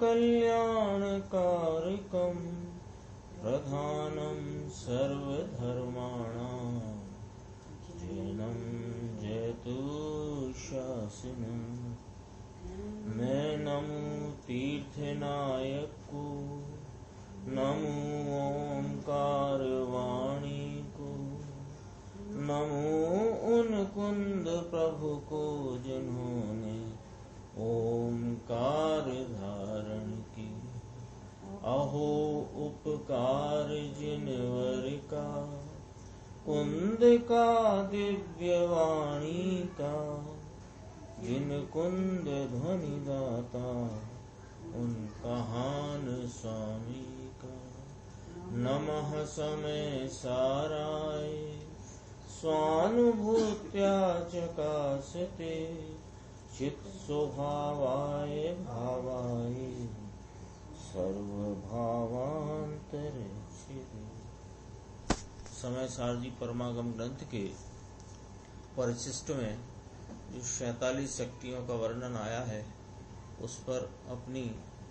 कल्याणकारकम् प्रधानं सर्वधर्माणां जैनं जयतु शासनम्। मैं नमो तीर्थनायक को, नमो ओंकार वाणी को, नमो उन कुंद प्रभु को जिन्होंने ओंकार धारण की। अहो उपकार जिनवर का, कुंद का दिव्य वाणी का, जिन कुंद ध्वनि दाता उन कहान स्वामी का। नमः समय साराय स्वानुभूत्या चकासते, चित स्वभावाय भावाय सर्वभावांतरक्षिते। समय सारजी परमागम ग्रंथ के परिशिष्ट में जो 47 शक्तियों का वर्णन आया है, उस पर अपनी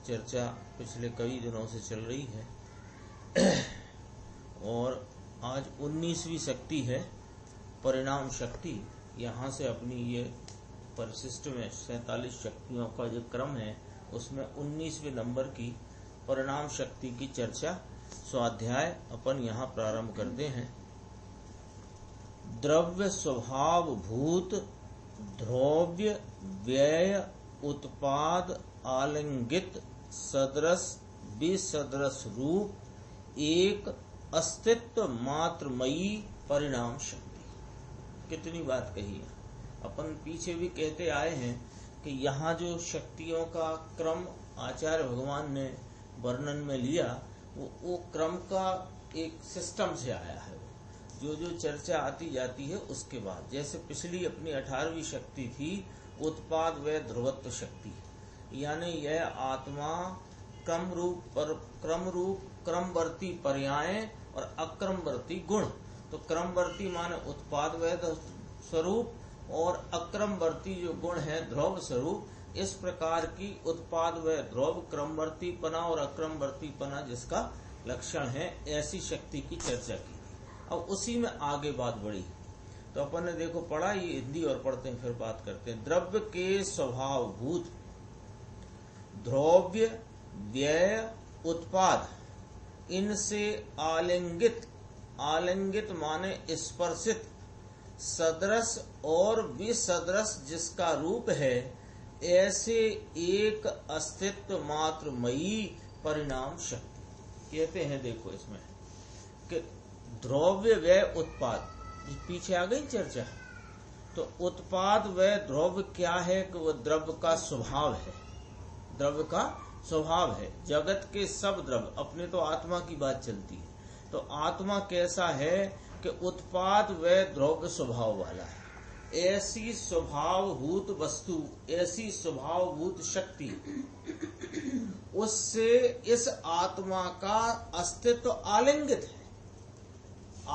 चर्चा पिछले कई दिनों से चल रही है और आज 19वीं शक्ति है परिणाम शक्ति। यहाँ से अपनी ये परिशिष्ट में 47 शक्तियों का जो क्रम है, उसमें 19वें नंबर की परिणाम शक्ति की चर्चा स्वाध्याय अपन यहाँ प्रारंभ करते हैं। द्रव्य स्वभाव भूत द्रव्य व्यय उत्पाद आलिंगित सदृश विसदृश रूप एक अस्तित्व मात्रमयी परिणाम शक्ति। कितनी बात कही है। अपन पीछे भी कहते आए हैं कि यहाँ जो शक्तियों का क्रम आचार्य भगवान ने वर्णन में लिया, वो क्रम का एक सिस्टम से आया है। जो जो चर्चा आती जाती है उसके बाद, जैसे पिछली अपनी 18वीं शक्ति थी उत्पाद व ध्रुवत्व शक्ति, यानी यह आत्मा क्रमवर्ती पर्याय और अक्रमवर्ती गुण। तो क्रमवर्ती माने उत्पाद व स्वरूप और अक्रमवर्ती जो गुण है ध्रुव स्वरूप। इस प्रकार की उत्पाद व ध्रुव क्रमवर्तीपना और अक्रमवर्तीपना जिसका लक्षण है, ऐसी शक्ति की चर्चा की। अब उसी में आगे बात बढ़ी। तो अपन ने देखो पढ़ा, ये हिंदी और पढ़ते हैं फिर बात करते हैं। द्रव्य के स्वभाव भूत द्रव्य व्यय उत्पाद, इनसे आलिंगित माने स्पर्शित सदृश और विसदृश जिसका रूप है, ऐसे एक अस्तित्व मात्रमयी परिणाम शक्ति कहते हैं। देखो इसमें कि द्रव्य व्यय उत्पाद, पीछे आ गई चर्चा। तो उत्पाद व द्रव्य क्या है कि वो द्रव्य का स्वभाव है। द्रव्य का स्वभाव है। जगत के सब द्रव्य, अपने तो आत्मा की बात चलती है, तो आत्मा कैसा है कि उत्पाद व द्रव्य स्वभाव वाला है। ऐसी स्वभावभूत वस्तु, ऐसी स्वभावभूत शक्ति, उससे इस आत्मा का अस्तित्व आलिंगित है।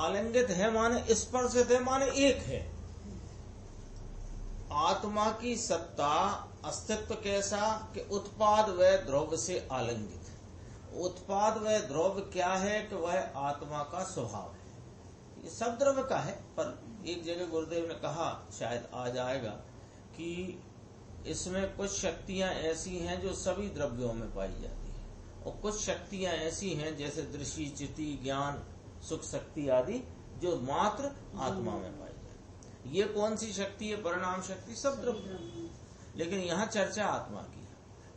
आलिंगित है माने स्पर्शित है, माने एक है। आत्मा की सत्ता अस्तित्व कैसा कि उत्पाद व द्रव्य से आलिंगित। उत्पाद व द्रव्य क्या है कि वह आत्मा का स्वभाव है। ये सब द्रव्य का है, पर एक जगह गुरुदेव ने कहा, शायद आ जाएगा, कि इसमें कुछ शक्तियां ऐसी हैं जो सभी द्रव्यों में पाई जाती है, और कुछ शक्तियां ऐसी हैं जैसे दृष्टि चिति ज्ञान सुख शक्ति आदि जो मात्र आत्मा में पाई जाती। ये कौन सी शक्ति है? परिणाम शक्ति। सब द्रव्य, लेकिन यहाँ चर्चा आत्मा की है।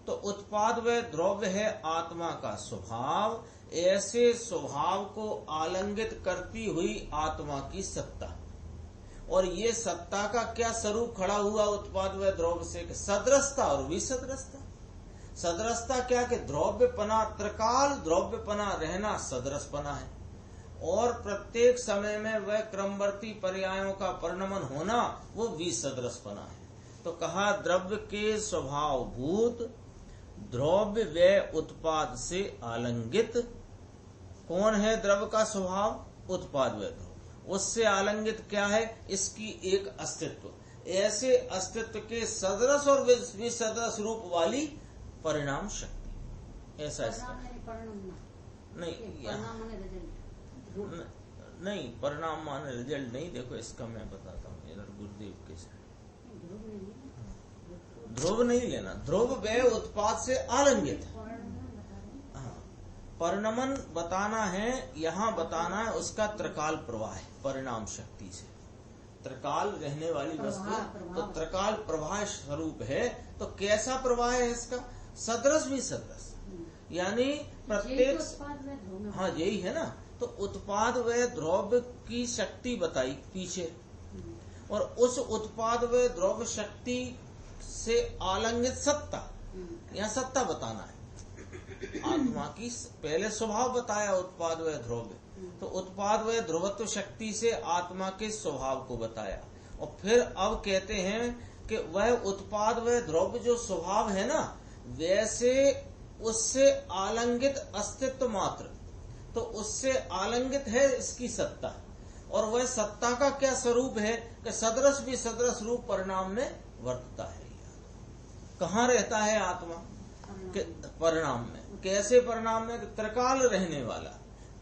तो उत्पाद व द्रव्य है आत्मा का स्वभाव। ऐसे स्वभाव को आलिंगित करती हुई आत्मा की सत्ता, और ये सत्ता का क्या स्वरूप खड़ा हुआ उत्पाद व द्रव्य से? सदृशता और विसदृशता। सदृशता क्या कि द्रव्यपना, त्रिकाल द्रव्यपना रहना सदृशपना है, और प्रत्येक समय में वह क्रमवर्ती पर्यायों का परिणमन होना वो विसदृशपना है। तो कहा द्रव्य के स्वभाव भूत द्रव्य व्यय उत्पाद से आलिंगित। कौन है द्रव्य का स्वभाव? उत्पाद व्यय द्रव्य। उससे आलिंगित क्या है? इसकी एक अस्तित्व। ऐसे अस्तित्व के सदृश और विसदृश रूप वाली परिणाम शक्ति। ऐसा इसका नहीं, परिणाम माने रिजल्ट नहीं। देखो इसका मैं बताता हूँ, इधर गुरुदेव के से ध्रुव नहीं लेना, ध्रुव वे उत्पाद से आलंगित है। हाँ, परिणमन बताना है, यहाँ बताना है उसका त्रिकाल प्रवाह है। परिणाम शक्ति से त्रिकाल रहने वाली वस्तु, तो त्रिकाल प्रवाह स्वरूप है। तो कैसा प्रवाह है इसका? सदृश भी सदृश, यानी प्रत्येक, हाँ यही है ना। तो उत्पाद व द्रव्य की शक्ति बताई पीछे, और उस उत्पाद व द्रव्य शक्ति से आलंगित सत्ता, यहाँ सत्ता बताना है। आत्मा की पहले स्वभाव बताया उत्पाद व द्रव्य, तो उत्पाद व ध्रुवत्व शक्ति से आत्मा के स्वभाव को बताया। और फिर अब कहते हैं कि वह उत्पाद व द्रव्य जो स्वभाव है ना, वैसे उससे आलंगित अस्तित्व मात्र, तो उससे आलंगित है इसकी सत्ता। और वह सत्ता का क्या स्वरूप है कि सदृश भी सदृश रूप परिणाम में वर्तता है। कहाँ रहता है आत्मा? के परिणाम में। कैसे परिणाम में? त्रिकाल रहने वाला।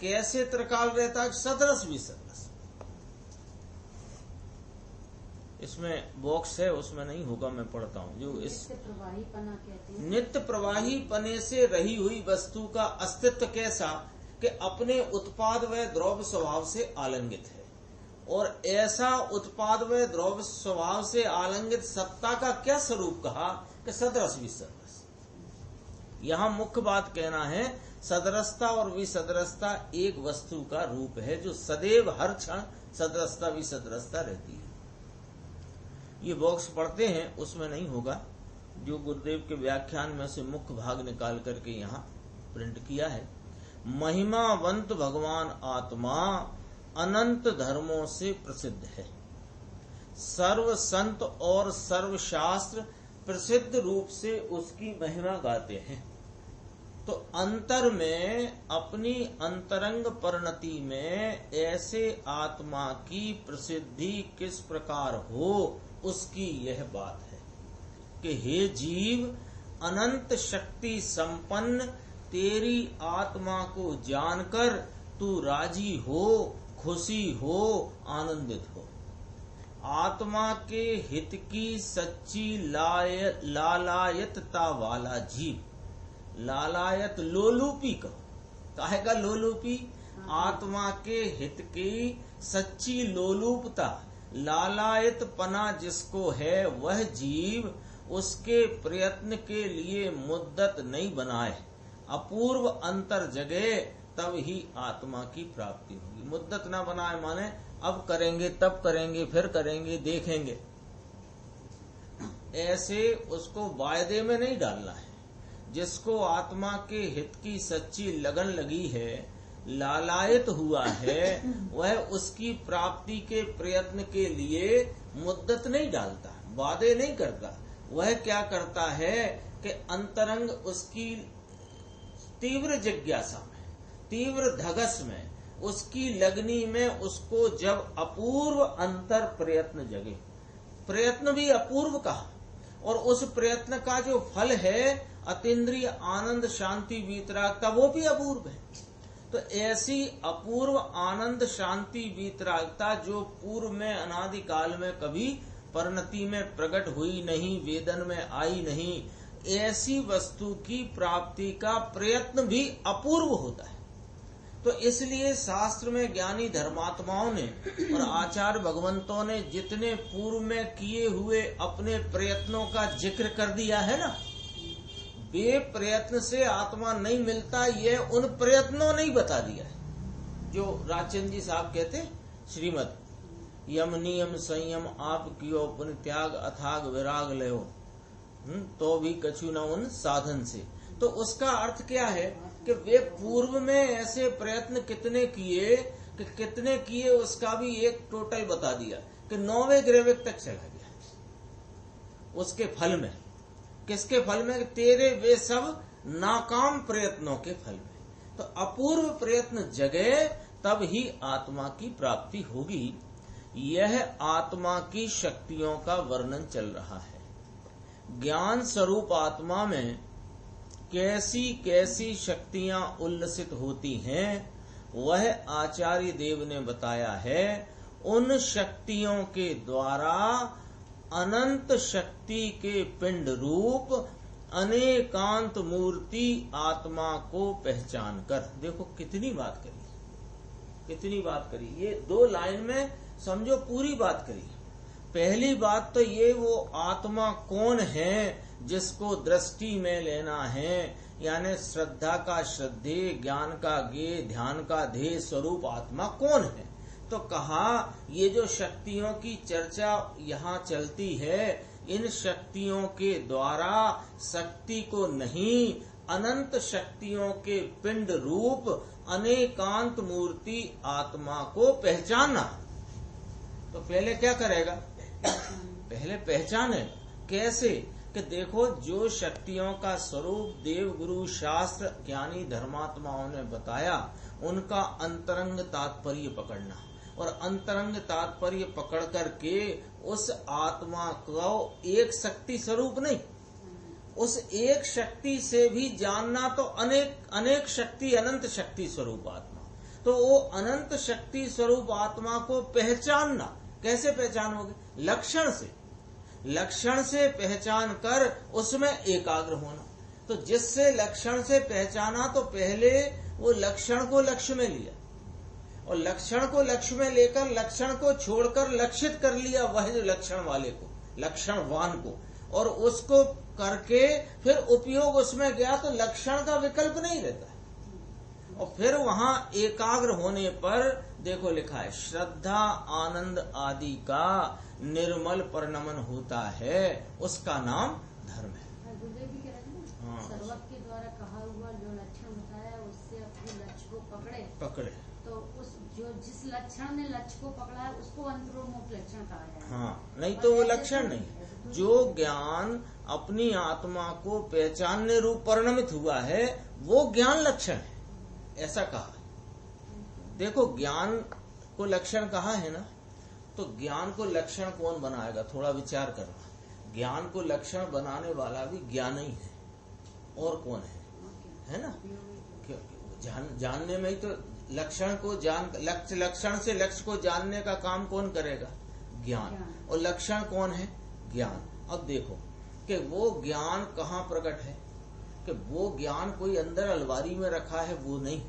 कैसे त्रिकाल रहता है? सदृश भी सदृश। इसमें बॉक्स है, उसमें नहीं होगा, मैं पढ़ता हूँ। जो इस नित्य प्रवाही पने से रही हुई वस्तु का अस्तित्व कैसा कि अपने उत्पाद व द्रव्य स्वभाव से आलंगित है, और ऐसा उत्पाद व द्रव्य स्वभाव से आलंगित सत्ता का क्या स्वरूप कहा कि सदृश विसदृश। यहाँ मुख्य बात कहना है, सदृशता और विसदृशता एक वस्तु का रूप है जो सदैव हर क्षण सदृशता विसदृशता रहती है। ये बॉक्स पढ़ते हैं, उसमें नहीं होगा। जो गुरुदेव के व्याख्यान में से मुख्य भाग निकाल करके यहाँ प्रिंट किया है। महिमावंत भगवान आत्मा अनंत धर्मों से प्रसिद्ध है। सर्व संत और सर्व शास्त्र प्रसिद्ध रूप से उसकी महिमा गाते हैं। तो अंतर में, अपनी अंतरंग परिणति में ऐसे आत्मा की प्रसिद्धि किस प्रकार हो, उसकी यह बात है कि हे जीव, अनंत शक्ति संपन्न तेरी आत्मा को जानकर तू राजी हो, खुशी हो, आनंदित हो। आत्मा के हित की सच्ची लालायतता वाला जीव, लालायत लोलूपी कहो, काहेगा लोलूपी? आत्मा के हित की सच्ची लोलूपता, लालायत पना जिसको है, वह जीव उसके प्रयत्न के लिए मुद्दत नहीं बनाए, अपूर्व अंतर जगे, तब ही आत्मा की प्राप्ति होगी। मुद्दत ना बनाए माने अब करेंगे, तब करेंगे, फिर करेंगे, देखेंगे, ऐसे उसको वायदे में नहीं डालना है। जिसको आत्मा के हित की सच्ची लगन लगी है, लालायत हुआ है, वह उसकी प्राप्ति के प्रयत्न के लिए मुद्दत नहीं डालता, वादे नहीं करता। वह क्या करता है कि अंतरंग उसकी तीव्र जिज्ञासा में, तीव्र धगस में, उसकी लगनी में उसको जब अपूर्व अंतर प्रयत्न जगे, प्रयत्न भी अपूर्व कहा, और उस प्रयत्न का जो फल है अतीन्द्रिय आनंद शांति वीतरागता, वो भी अपूर्व है। तो ऐसी अपूर्व आनंद शांति वीतरागता जो पूर्व में अनादि काल में कभी परिणति में प्रकट हुई नहीं, वेदन में आई नहीं, ऐसी वस्तु की प्राप्ति का प्रयत्न भी अपूर्व होता है। तो इसलिए शास्त्र में ज्ञानी धर्मात्माओं ने और आचार्य भगवंतों ने जितने पूर्व में किए हुए अपने प्रयत्नों का जिक्र कर दिया है ना, वे प्रयत्न से आत्मा नहीं मिलता, ये उन प्रयत्नों ने ही बता दिया है। जो राजचंद्र जी साहब कहते श्रीमद, यम नियम संयम आप कियो पुन त्याग अथाग विराग लयो, तो भी कछु न उन साधन से। तो उसका अर्थ क्या है कि वे पूर्व में ऐसे प्रयत्न कितने किए उसका भी एक टोटल बता दिया कि 9वें ग्रेविक तक चला गया। उसके फल में, किसके फल में? तेरे वे सब नाकाम प्रयत्नों के फल में। तो अपूर्व प्रयत्न जगे, तब ही आत्मा की प्राप्ति होगी। यह आत्मा की शक्तियों का वर्णन चल रहा है। ज्ञान स्वरूप आत्मा में कैसी कैसी शक्तियां उल्लसित होती हैं वह आचार्य देव ने बताया है। उन शक्तियों के द्वारा अनंत शक्ति के पिंड रूप अनेकांत मूर्ति आत्मा को पहचान कर। देखो कितनी बात करी, ये 2 लाइन में समझो पूरी बात करी। पहली बात तो ये वो आत्मा कौन है जिसको दृष्टि में लेना है, यानी श्रद्धा का श्रद्धे, ज्ञान का ज्ञेय, ध्यान का ध्येय स्वरूप आत्मा कौन है। तो कहा ये जो शक्तियों की चर्चा यहाँ चलती है, इन शक्तियों के द्वारा शक्ति को नहीं, अनंत शक्तियों के पिंड रूप अनेकांत मूर्ति आत्मा को पहचाना। तो पहले क्या करेगा? पहले पहचाने। कैसे? कि देखो जो शक्तियों का स्वरूप देव गुरु शास्त्र ज्ञानी धर्मात्माओं ने बताया, उनका अंतरंग तात्पर्य पकड़ना, और अंतरंग तात्पर्य पकड़ करके उस आत्मा को एक शक्ति स्वरूप नहीं, उस एक शक्ति से भी जानना, तो अनेक शक्ति, अनंत शक्ति स्वरूप आत्मा। तो वो अनंत शक्ति स्वरूप आत्मा को पहचानना। कैसे पहचानोगे? लक्षण से पहचान कर उसमें एकाग्र होना। तो जिससे लक्षण से पहचाना, तो पहले वो लक्षण को लक्ष्य में लिया, और लक्षण को लक्ष्य में लेकर लक्षण को छोड़कर लक्षित कर लिया वह जो लक्षण वाले को, लक्षणवान को, और उसको करके फिर उपयोग उसमें गया। तो लक्षण का विकल्प नहीं रहता है। और फिर वहां एकाग्र होने पर देखो लिखा है, श्रद्धा आनंद आदि का निर्मल परिणमन होता है, उसका नाम धर्म है। सर्वज्ञ के द्वारा कहा हुआ जो लक्षण बताया, उससे अपने लक्ष्य को पकड़े तो उस जो जिस लक्षण ने लक्ष्य को पकड़ा है उसको अंतरोन्मुख लक्षण कहा है। हाँ, नहीं तो वो लक्षण नहीं। जो ज्ञान अपनी आत्मा को पहचानने रूप परिणमित हुआ है, वो ज्ञान लक्षण है, ऐसा कहा। देखो ज्ञान को लक्षण कहा है ना, तो ज्ञान को लक्षण कौन बनाएगा? थोड़ा विचार करना। ज्ञान को लक्षण बनाने वाला भी ज्ञान ही है, और कौन है ना? जानने में ही तो लक्षण को लक्षण से लक्ष्य को जानने का काम कौन करेगा? ज्ञान। और लक्षण कौन है? ज्ञान। अब देखो कि वो ज्ञान कहाँ प्रकट है, कि वो ज्ञान कोई अंदर अलमारी में रखा है, वो नहीं।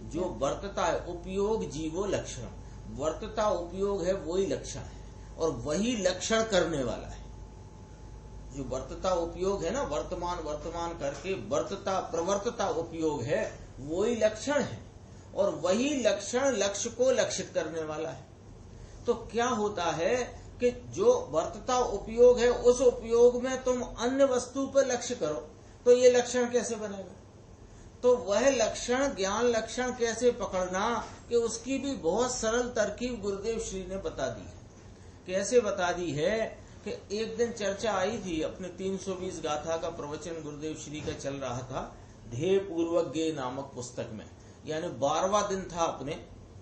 जो वर्तता है, उपयोग जीवो लक्षण, वर्तता उपयोग है, वही लक्षण है, और वही लक्षण करने वाला है। जो वर्तता उपयोग है ना, वर्तमान करके वर्तता प्रवर्तता उपयोग है, वही लक्षण है, और वही लक्षण लक्ष्य को लक्षित करने वाला है। तो क्या होता है कि जो वर्तता उपयोग है, उस उपयोग में तुम अन्य वस्तु पर लक्ष्य करो, तो ये लक्षण कैसे बनेगा? तो वह लक्षण, ज्ञान लक्षण कैसे पकड़ना, कि उसकी भी बहुत सरल तरकीब गुरुदेव श्री ने बता दी है। कैसे बता दी है कि एक दिन चर्चा आई थी, अपने 320 गाथा का प्रवचन गुरुदेव श्री का चल रहा था ध्येय पूर्वक ज्ञेय नामक पुस्तक में, यानी 12वां दिन था अपने,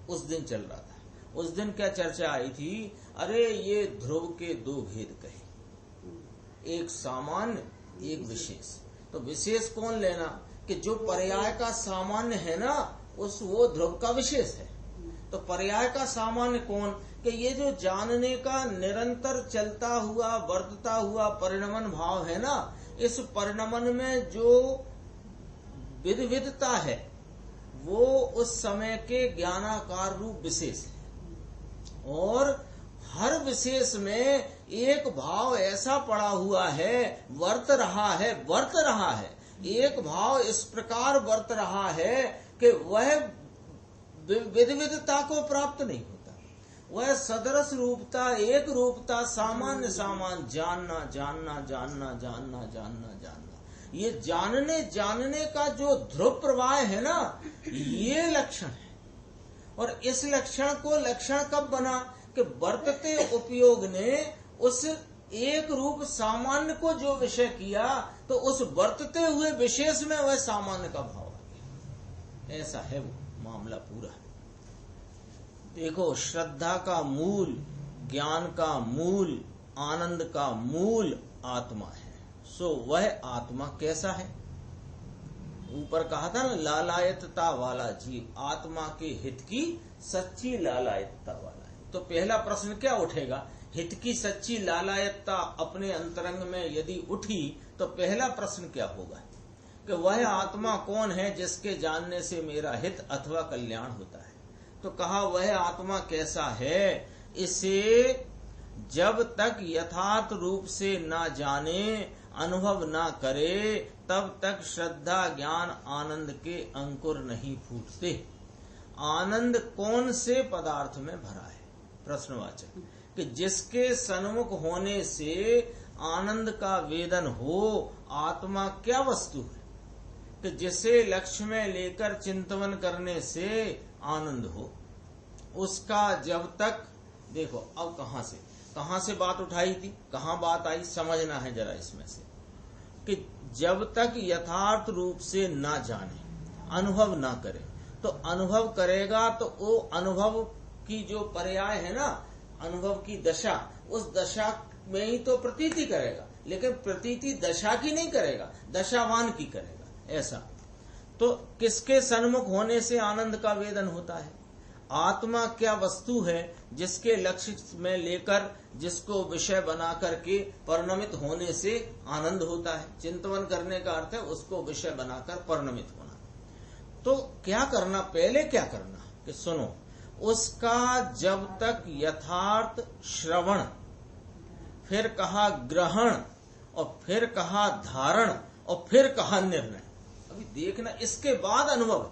उस दिन चल रहा था। उस दिन क्या चर्चा आई थी? अरे ये ध्रुव के 2 भेद कहे, एक सामान्य, एक विशेष। तो विशेष कौन लेना? कि जो पर्याय का सामान्य है ना, वो ध्रुव का विशेष है। तो पर्याय का सामान्य कौन? कि ये जो जानने का निरंतर चलता हुआ वर्तता हुआ परिणमन भाव है ना, इस परिणमन में जो विविधता है, वो उस समय के ज्ञानाकार रूप विशेष है। और हर विशेष में एक भाव ऐसा पड़ा हुआ है, वर्त रहा है, एक भाव इस प्रकार वर्त रहा है कि वह विविधता को प्राप्त नहीं होता। वह सदरस रूपता, एक रूपता, सामान्य जानना, ये जानने का जो ध्रुव प्रवाह है ना, ये लक्षण है। और इस लक्षण को लक्षण कब बना? कि वर्तते उपयोग ने उस एक रूप सामान्य को जो विषय किया, तो उस वर्तते हुए विशेष में वह सामान्य का भाव आ गया। ऐसा है वो मामला पूरा। देखो, श्रद्धा का मूल, ज्ञान का मूल, आनंद का मूल आत्मा है। सो वह आत्मा कैसा है? ऊपर कहा था ना, लालायतता वाला जीव आत्मा के हित की सच्ची लालायतता वाला है। तो पहला प्रश्न क्या उठेगा? हित की सच्ची लालायतता अपने अंतरंग में यदि उठी तो पहला प्रश्न क्या होगा कि वह आत्मा कौन है जिसके जानने से मेरा हित अथवा कल्याण होता है। तो कहा वह आत्मा कैसा है, इसे जब तक यथार्थ रूप से ना जाने, अनुभव ना करे, तब तक श्रद्धा ज्ञान आनंद के अंकुर नहीं फूटते। आनंद कौन से पदार्थ में भरा है? प्रश्नवाचक, कि जिसके सन्मुख होने से आनंद का वेदन हो। आत्मा क्या वस्तु है कि जिसे लक्ष्य में लेकर चिंतन करने से आनंद हो। उसका जब तक, देखो अब कहां से बात उठाई थी, कहां बात आई, समझना है जरा इसमें से, कि जब तक यथार्थ रूप से ना जाने, अनुभव ना करे, तो अनुभव करेगा तो वो अनुभव की जो पर्याय है ना, अनुभव की दशा, उस दशा में ही तो प्रतीति करेगा, लेकिन प्रतीति दशा की नहीं करेगा, दशावान की करेगा। ऐसा तो किसके सन्मुख होने से आनंद का वेदन होता है? आत्मा क्या वस्तु है जिसके लक्ष्य में लेकर, जिसको विषय बना करके परिणमित होने से आनंद होता है। चिंतन करने का अर्थ है उसको विषय बनाकर परिणमित होना। तो क्या करना, पहले क्या करना कि सुनो, उसका जब तक यथार्थ श्रवण, फिर कहा ग्रहण, और फिर कहा धारण, और फिर कहा निर्णय। अभी देखना, इसके बाद अनुभव।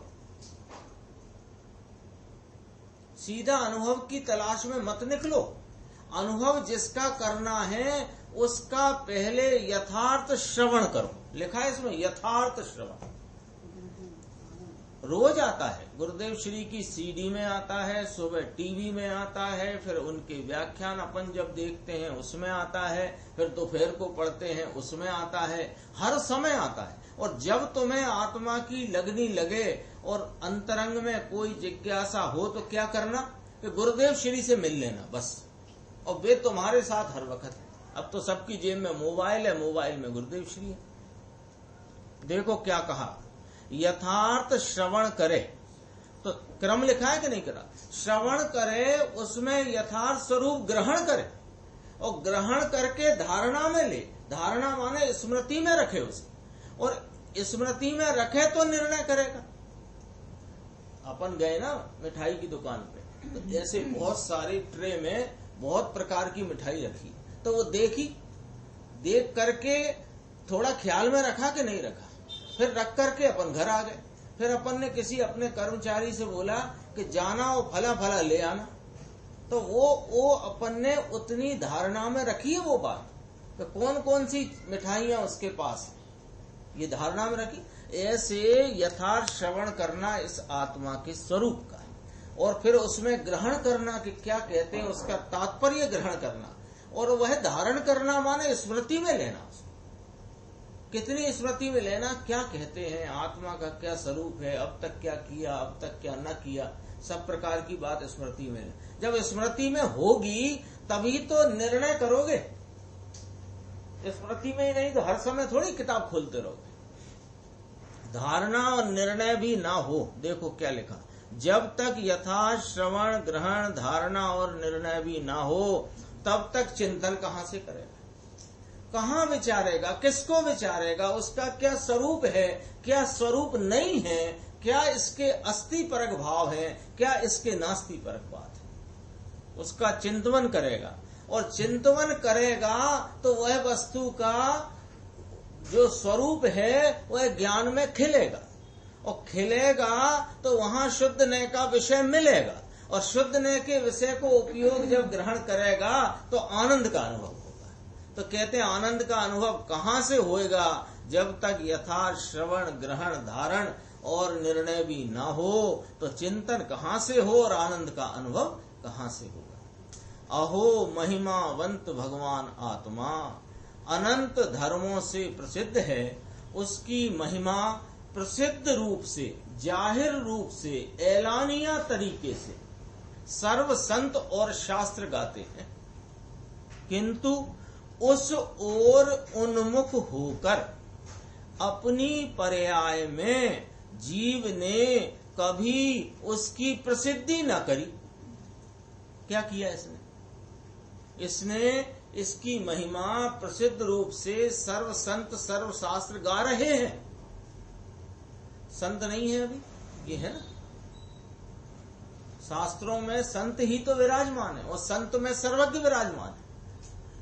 सीधा अनुभव की तलाश में मत निकलो। अनुभव जिसका करना है उसका पहले यथार्थ श्रवण करो। लिखा है इसमें यथार्थ श्रवण। रोज आता है, गुरुदेव श्री की सीडी में आता है, सुबह टीवी में आता है, फिर उनके व्याख्यान अपन जब देखते हैं उसमें आता है, फिर दोपहर को पढ़ते हैं उसमें आता है, हर समय आता है। और जब तुम्हें आत्मा की लगनी लगे और अंतरंग में कोई जिज्ञासा हो तो क्या करना कि गुरुदेव श्री से मिल लेना बस। और वे तुम्हारे साथ हर वक्त है। अब तो सबकी जेब में मोबाइल है, मोबाइल में गुरुदेव श्री है। देखो क्या कहा, यथार्थ श्रवण करे। तो क्रम लिखा है कि नहीं करा? श्रवण करे, उसमें यथार्थ स्वरूप ग्रहण करे, और ग्रहण करके धारणा में ले। धारणा माने स्मृति में रखे उसे, और स्मृति में रखे तो निर्णय करेगा। अपन गए ना मिठाई की दुकान पे, तो जैसे बहुत सारी ट्रे में बहुत प्रकार की मिठाई रखी, तो वो देखी, देख करके थोड़ा ख्याल में रखा कि नहीं रखा, फिर रख करके अपन घर आ गए। फिर अपन ने किसी अपने कर्मचारी से बोला कि जाना और फला फला ले आना, तो वो अपन ने उतनी धारणा में रखी है वो बात, तो कौन कौन सी मिठाइयां उसके पास है, ये धारणा में रखी। ऐसे यथार्थ श्रवण करना इस आत्मा के स्वरूप का है, और फिर उसमें ग्रहण करना कि क्या कहते हैं, उसका तात्पर्य ग्रहण करना, और वह धारण करना माने स्मृति में लेना। कितनी स्मृति में लेना, क्या कहते हैं, आत्मा का क्या स्वरूप है, अब तक क्या किया, अब तक क्या न किया, सब प्रकार की बात स्मृति में। जब स्मृति में होगी तभी तो निर्णय करोगे। स्मृति में ही नहीं तो हर समय थोड़ी किताब खोलते रहोगे। धारणा और निर्णय भी ना हो। देखो क्या लिखा, जब तक यथार्थ श्रवण ग्रहण धारणा और निर्णय भी ना हो तब तक चिंतन कहां से करेगा, कहां विचारेगा, किसको विचारेगा, उसका क्या स्वरूप है, क्या स्वरूप नहीं है, क्या इसके अस्ति परक भाव है, क्या इसके नास्ति परक बात है, उसका चिंतन करेगा। और चिंतन करेगा तो वह वस्तु का जो स्वरूप है वह ज्ञान में खिलेगा, और खिलेगा तो वहां शुद्ध नय का विषय मिलेगा, और शुद्ध नय के विषय को उपयोग जब ग्रहण करेगा तो आनंद का अनुभव होगा। तो कहते हैं आनंद का अनुभव कहां से होएगा, जब तक यथार्थ श्रवण ग्रहण धारण और निर्णय भी ना हो, तो चिंतन कहां से हो और आनंद का अनुभव कहां से होगा। अहो महिमावंत भगवान आत्मा अनंत धर्मों से प्रसिद्ध है, उसकी महिमा प्रसिद्ध रूप से, जाहिर रूप से, ऐलानिया तरीके से सर्व संत और शास्त्र गाते हैं, किंतु उस ओर उन्मुख होकर अपनी पर्याय में जीव ने कभी उसकी प्रसिद्धि न करी। क्या किया इसने इसकी महिमा प्रसिद्ध रूप से सर्व संत सर्व शास्त्र गा रहे हैं। संत नहीं है अभी, ये है ना, शास्त्रों में संत ही तो विराजमान है और संत में सर्वज्ञ विराजमान है।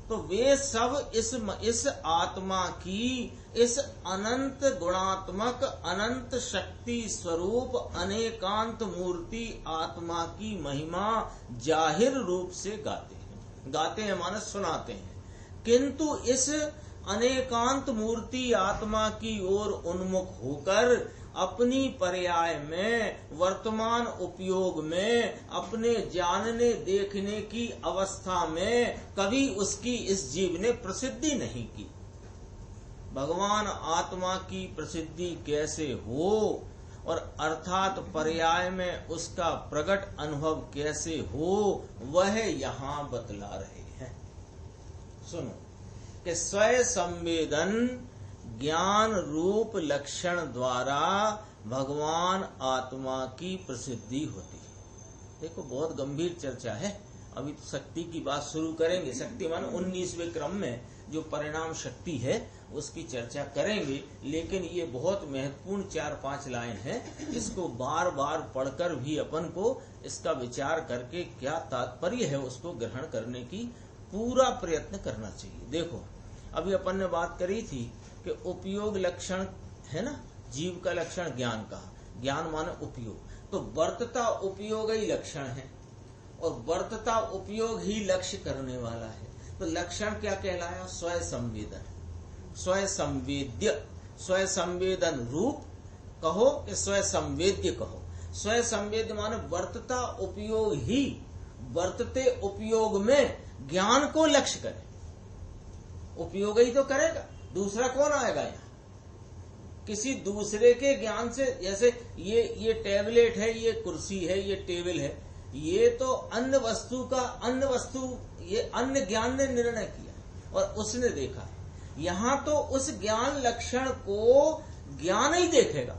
तो वे सब इस आत्मा की इस अनंत गुणात्मक अनंत शक्ति स्वरूप अनेकांत मूर्ति आत्मा की महिमा जाहिर रूप से गाते हैं माने सुनाते हैं। किंतु इस अनेकांत मूर्ति आत्मा की ओर उन्मुख होकर अपनी पर्याय में वर्तमान उपयोग में अपने जानने देखने की अवस्था में कभी उसकी इस जीव ने प्रसिद्धि नहीं की। भगवान आत्मा की प्रसिद्धि कैसे हो और अर्थात पर्याय में उसका प्रकट अनुभव कैसे हो वह यहाँ बतला रहे हैं। सुनो कि स्वयं संवेदन ज्ञान रूप लक्षण द्वारा भगवान आत्मा की प्रसिद्धि होती है। देखो बहुत गंभीर चर्चा है। अभी तो शक्ति की बात शुरू करेंगे। शक्ति मान 19वें क्रम में जो परिणाम शक्ति है उसकी चर्चा करेंगे, लेकिन ये बहुत महत्वपूर्ण 4-5 लाइन है। इसको बार बार पढ़कर भी अपन को इसका विचार करके क्या तात्पर्य है उसको ग्रहण करने की पूरा प्रयत्न करना चाहिए। देखो अभी अपन ने बात करी थी कि उपयोग लक्षण है ना, जीव का लक्षण ज्ञान का, ज्ञान माने उपयोग, तो वर्तता उपयोग ही लक्षण है और वर्तता उपयोग ही लक्ष्य करने वाला है। तो लक्षण क्या कहलाया? स्वयं संवेदन, स्वयं संवेद्य, स्वयं संवेदन रूप कहो कि स्वयं संवेद्य कहो। स्वयं संवेद्य माने वर्तता उपयोग ही वर्तते उपयोग में ज्ञान को लक्ष्य करे। उपयोग ही तो करेगा, दूसरा कौन आएगा यहाँ? किसी दूसरे के ज्ञान से, जैसे ये टैबलेट है, ये कुर्सी है, ये टेबल है, ये तो अन्य वस्तु का अन्य वस्तु, ये अन्य ज्ञान ने निर्णय किया और उसने देखा है। यहाँ तो उस ज्ञान लक्षण को ज्ञान ही देखेगा।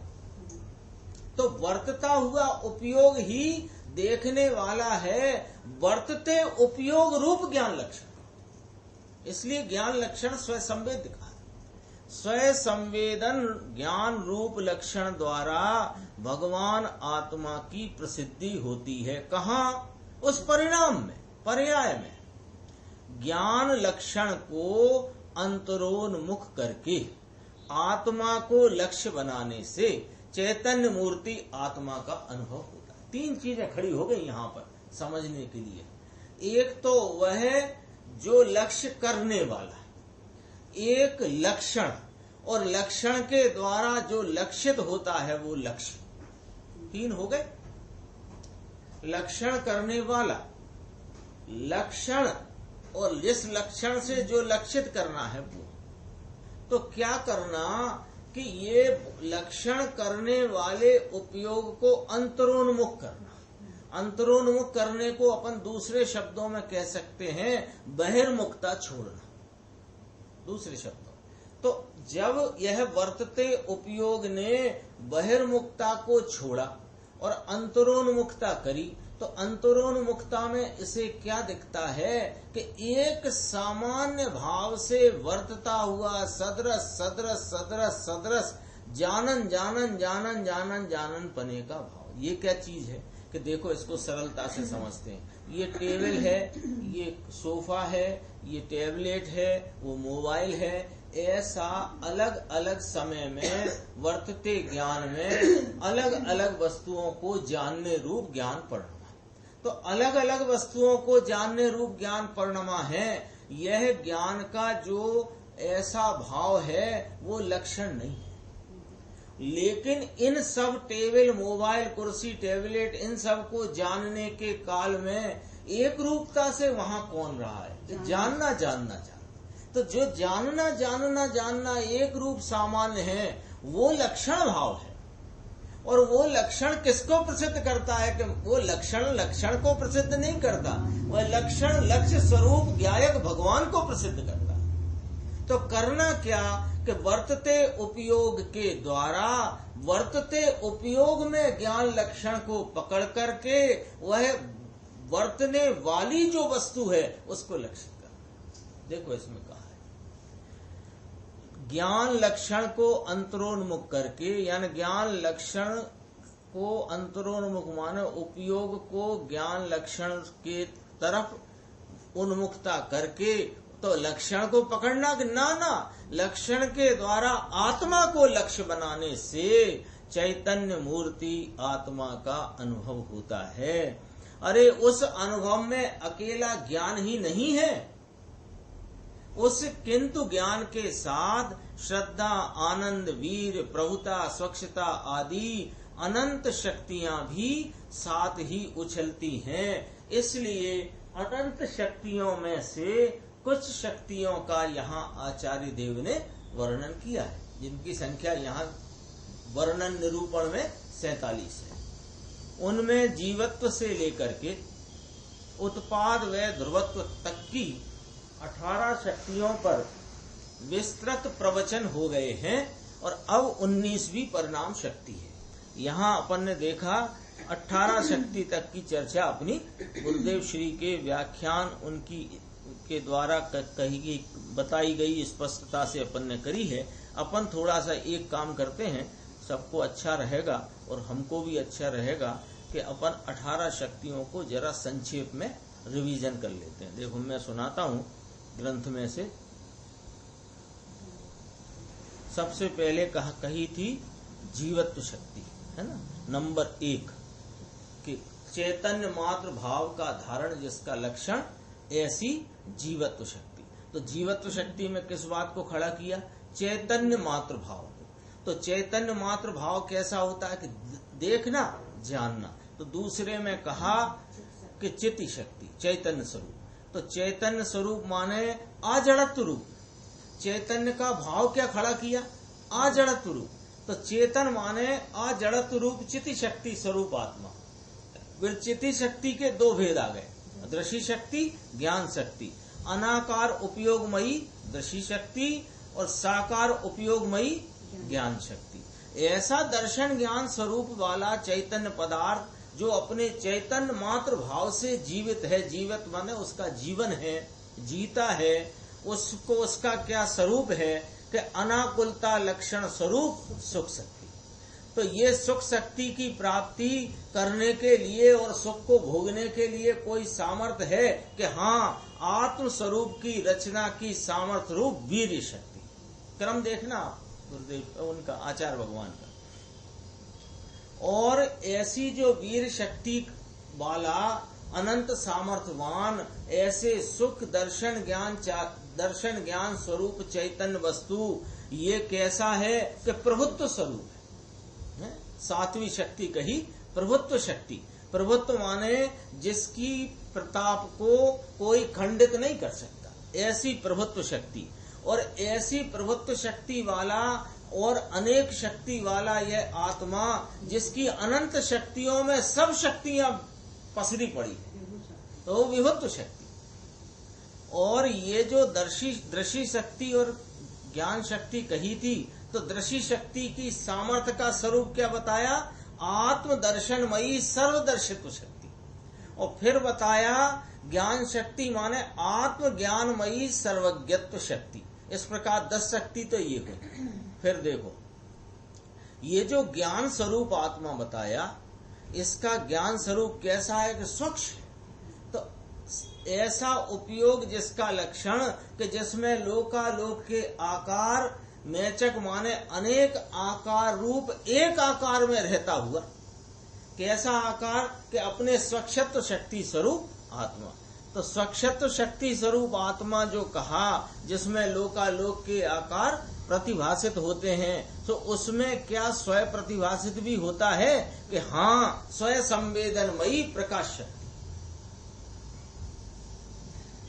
तो वर्तता हुआ उपयोग ही देखने वाला है, वर्तते उपयोग रूप ज्ञान लक्षण। इसलिए ज्ञान लक्षण स्वयं संवेद्य कहा। स्वयं संवेदन ज्ञान रूप लक्षण द्वारा भगवान आत्मा की प्रसिद्धि होती है। कहाँ? उस परिणाम में, पर्याय में। ज्ञान लक्षण को अंतरोन्मुख करके आत्मा को लक्ष्य बनाने से चैतन्य मूर्ति आत्मा का अनुभव होता है। 3 चीजें खड़ी हो गई यहाँ पर समझने के लिए। एक तो वह जो लक्ष्य करने वाला, एक लक्षण, और लक्षण के द्वारा जो लक्षित होता है वो लक्ष्य। 3 हो गए। लक्षण करने वाला, लक्षण, और जिस लक्षण से जो लक्षित करना है वो। तो क्या करना कि ये लक्षण करने वाले उपयोग को अंतरोन्मुख करना। अंतरोन्मुख करने को अपन दूसरे शब्दों में कह सकते हैं बहिर्मुखता छोड़ना, दूसरे शब्दों। तो जब यह वर्तते उपयोग ने बहिर्मुखता को छोड़ा और अंतरोन्मुखता करी, तो अंतरोन्मुखता में इसे क्या दिखता है कि एक सामान्य भाव से वर्तता हुआ सदरस सदरस सदरस सदरस जानन जानन जानन जानन जानन पने का भाव। ये क्या चीज है कि देखो इसको सरलता से समझते हैं। ये टेबल है, ये सोफा है, ये टैबलेट है, वो मोबाइल है। ऐसा अलग अलग समय में वर्तते ज्ञान में अलग अलग वस्तुओं को जानने रूप ज्ञान परिणमा। तो अलग अलग वस्तुओं को जानने रूप ज्ञान परिणमा है। यह ज्ञान का जो ऐसा भाव है वो लक्षण नहीं है। लेकिन इन सब टेबल, मोबाइल, कुर्सी, टैबलेट, इन सब को जानने के काल में एक रूपता से वहां कौन रहा है? जानना जानना जानना। तो जो जानना जानना जानना एक रूप सामान्य है वो लक्षण भाव है। और वो लक्षण किसको प्रसिद्ध करता है? कि वो लक्षण लक्षण को प्रसिद्ध नहीं करता, वह लक्षण लक्ष्य स्वरूप ज्ञायक भगवान को प्रसिद्ध करता है। तो करना क्या कि वर्तते उपयोग के द्वारा वर्तते उपयोग में ज्ञान लक्षण को पकड़ करके वह वर्तने वाली जो वस्तु है उसको लक्षित करना। देखो इसमें कहा है ज्ञान लक्षण को अंतरोन्मुख करके, यानी ज्ञान लक्षण को अंतरोन्मुख माने उपयोग को ज्ञान लक्षण के तरफ उन्मुखता करके, तो लक्षण को पकड़ना कि ना लक्षण के द्वारा आत्मा को लक्ष्य बनाने से चैतन्य मूर्ति आत्मा का अनुभव होता है। अरे उस अनुभव में अकेला ज्ञान ही नहीं है, उस किंतु ज्ञान के साथ श्रद्धा, आनंद, वीर, प्रभुता, स्वच्छता आदि अनंत शक्तियां भी साथ ही उछलती हैं। इसलिए अनंत शक्तियों में से कुछ शक्तियों का यहाँ आचार्य देव ने वर्णन किया है, जिनकी संख्या यहाँ वर्णन निरूपण में 47 है। उनमें जीवत्व से लेकर के उत्पाद व ध्रुवत्व तक की 18 शक्तियों पर विस्तृत प्रवचन हो गए हैं और अब 19वीं परिणाम शक्ति है। यहाँ अपन ने देखा 18 शक्ति तक की चर्चा अपनी गुरुदेव श्री के व्याख्यान उनकी के द्वारा कही गई बताई गई स्पष्टता से अपन ने करी है। अपन थोड़ा सा एक काम करते हैं, सबको अच्छा रहेगा और हमको भी अच्छा रहेगा कि अपन 18 शक्तियों को जरा संक्षेप में रिवीजन कर लेते हैं। देखो मैं सुनाता हूँ ग्रंथ में से। सबसे पहले कही थी जीवत्व शक्ति, है ना, नंबर 1 कि चैतन्य मात्र भाव का धारण जिसका लक्षण, ऐसी जीवत्व शक्ति। तो जीवत्व शक्ति में किस बात को खड़ा किया? चैतन्य मात्र भाव को। तो चैतन्य मात्र भाव कैसा होता है कि देखना, जानना। तो दूसरे में कहा कि चित्त शक्ति, चैतन्य स्वरूप। तो चैतन्य स्वरूप माने अजड़त्व रूप। चैतन्य का भाव क्या खड़ा किया? अजड़त्व रूप। तो चेतन माने अजड़त्व रूप चित्त शक्ति स्वरूप आत्मा। फिर चित्त शक्ति के दो भेद आ गए, दृष्टि शक्ति, ज्ञान शक्ति। अनाकार उपयोगमयी दृष्टि शक्ति और साकार उपयोगमयी ज्ञान शक्ति। ऐसा दर्शन ज्ञान स्वरूप वाला चैतन्य पदार्थ जो अपने चैतन्य मात्र भाव से जीवित है, जीवित माने उसका जीवन है, जीता है, उसको उसका क्या स्वरूप है कि अनाकुलता लक्षण स्वरूप सुख शक्ति। तो ये सुख शक्ति की प्राप्ति करने के लिए और सुख को भोगने के लिए कोई सामर्थ्य है कि हाँ, आत्म स्वरूप की रचना की सामर्थ्य रूप वीर शक्ति। क्रम देखना गुरुदेव उनका, आचार्य भगवान का। और ऐसी जो वीर शक्ति वाला अनंत सामर्थ्यवान ऐसे सुख दर्शन ज्ञान स्वरूप चैतन्य वस्तु, ये कैसा है कि प्रभुत्व स्वरूप है। 7वीं शक्ति कही प्रभुत्व शक्ति। प्रभुत्व माने जिसकी प्रताप को कोई खंडित नहीं कर सकता, ऐसी प्रभुत्व शक्ति। और ऐसी प्रभुत्व शक्ति वाला और अनेक शक्ति वाला यह आत्मा जिसकी अनंत शक्तियों में सब शक्तियां पसरी पड़ी है, तो विभुत्व शक्ति। और ये जो दृष्टि शक्ति और ज्ञान शक्ति कही थी, तो दृष्टि शक्ति की सामर्थ्य का स्वरूप क्या बताया? आत्म दर्शनमयी सर्वदर्शित्व शक्ति। और फिर बताया ज्ञान शक्ति माने आत्म ज्ञानमयी सर्वज्ञत्व शक्ति। इस प्रकार 10 शक्ति तो ये हुई। फिर देखो, ये जो ज्ञान स्वरूप आत्मा बताया, इसका ज्ञान स्वरूप कैसा है कि स्वच्छ। तो ऐसा उपयोग जिसका लक्षण कि जिसमें लोकालोक के आकार मेचक माने अनेक आकार रूप एक आकार में रहता हुआ। कैसा आकार कि अपने स्वच्छत्व शक्ति स्वरूप आत्मा। तो स्वच्छत्व शक्ति स्वरूप आत्मा जो कहा, जिसमें लोकालोक के आकार प्रतिभाषित होते हैं, तो उसमें क्या स्वयं प्रतिभाषित भी होता है कि हाँ, स्वयं संवेदनमयी प्रकाश शक्ति।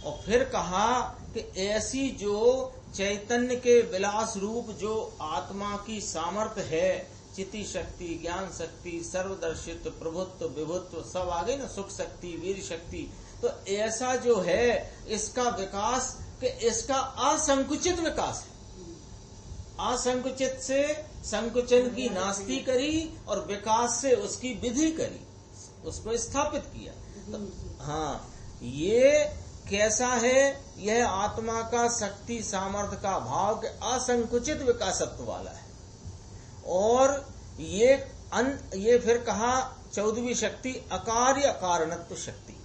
और फिर कहा कि ऐसी जो चैतन्य के विलास रूप जो आत्मा की सामर्थ्य है, चिति शक्ति, ज्ञान शक्ति, सर्वदर्शित्व, प्रभुत्व, विभुत्व, सब आ गए ना, सुख शक्ति, वीर शक्ति। तो ऐसा जो है, इसका विकास कि इसका असंकुचित विकास है। असंकुचित से संकुचन की नास्ती करी और विकास से उसकी विधि करी, उसको स्थापित किया। तो हाँ, ये कैसा है? यह आत्मा का शक्ति सामर्थ्य का भाव के असंकुचित विकासत्व वाला है। और ये फिर कहा 14वीं शक्ति अकार्य अकारणत्व शक्ति,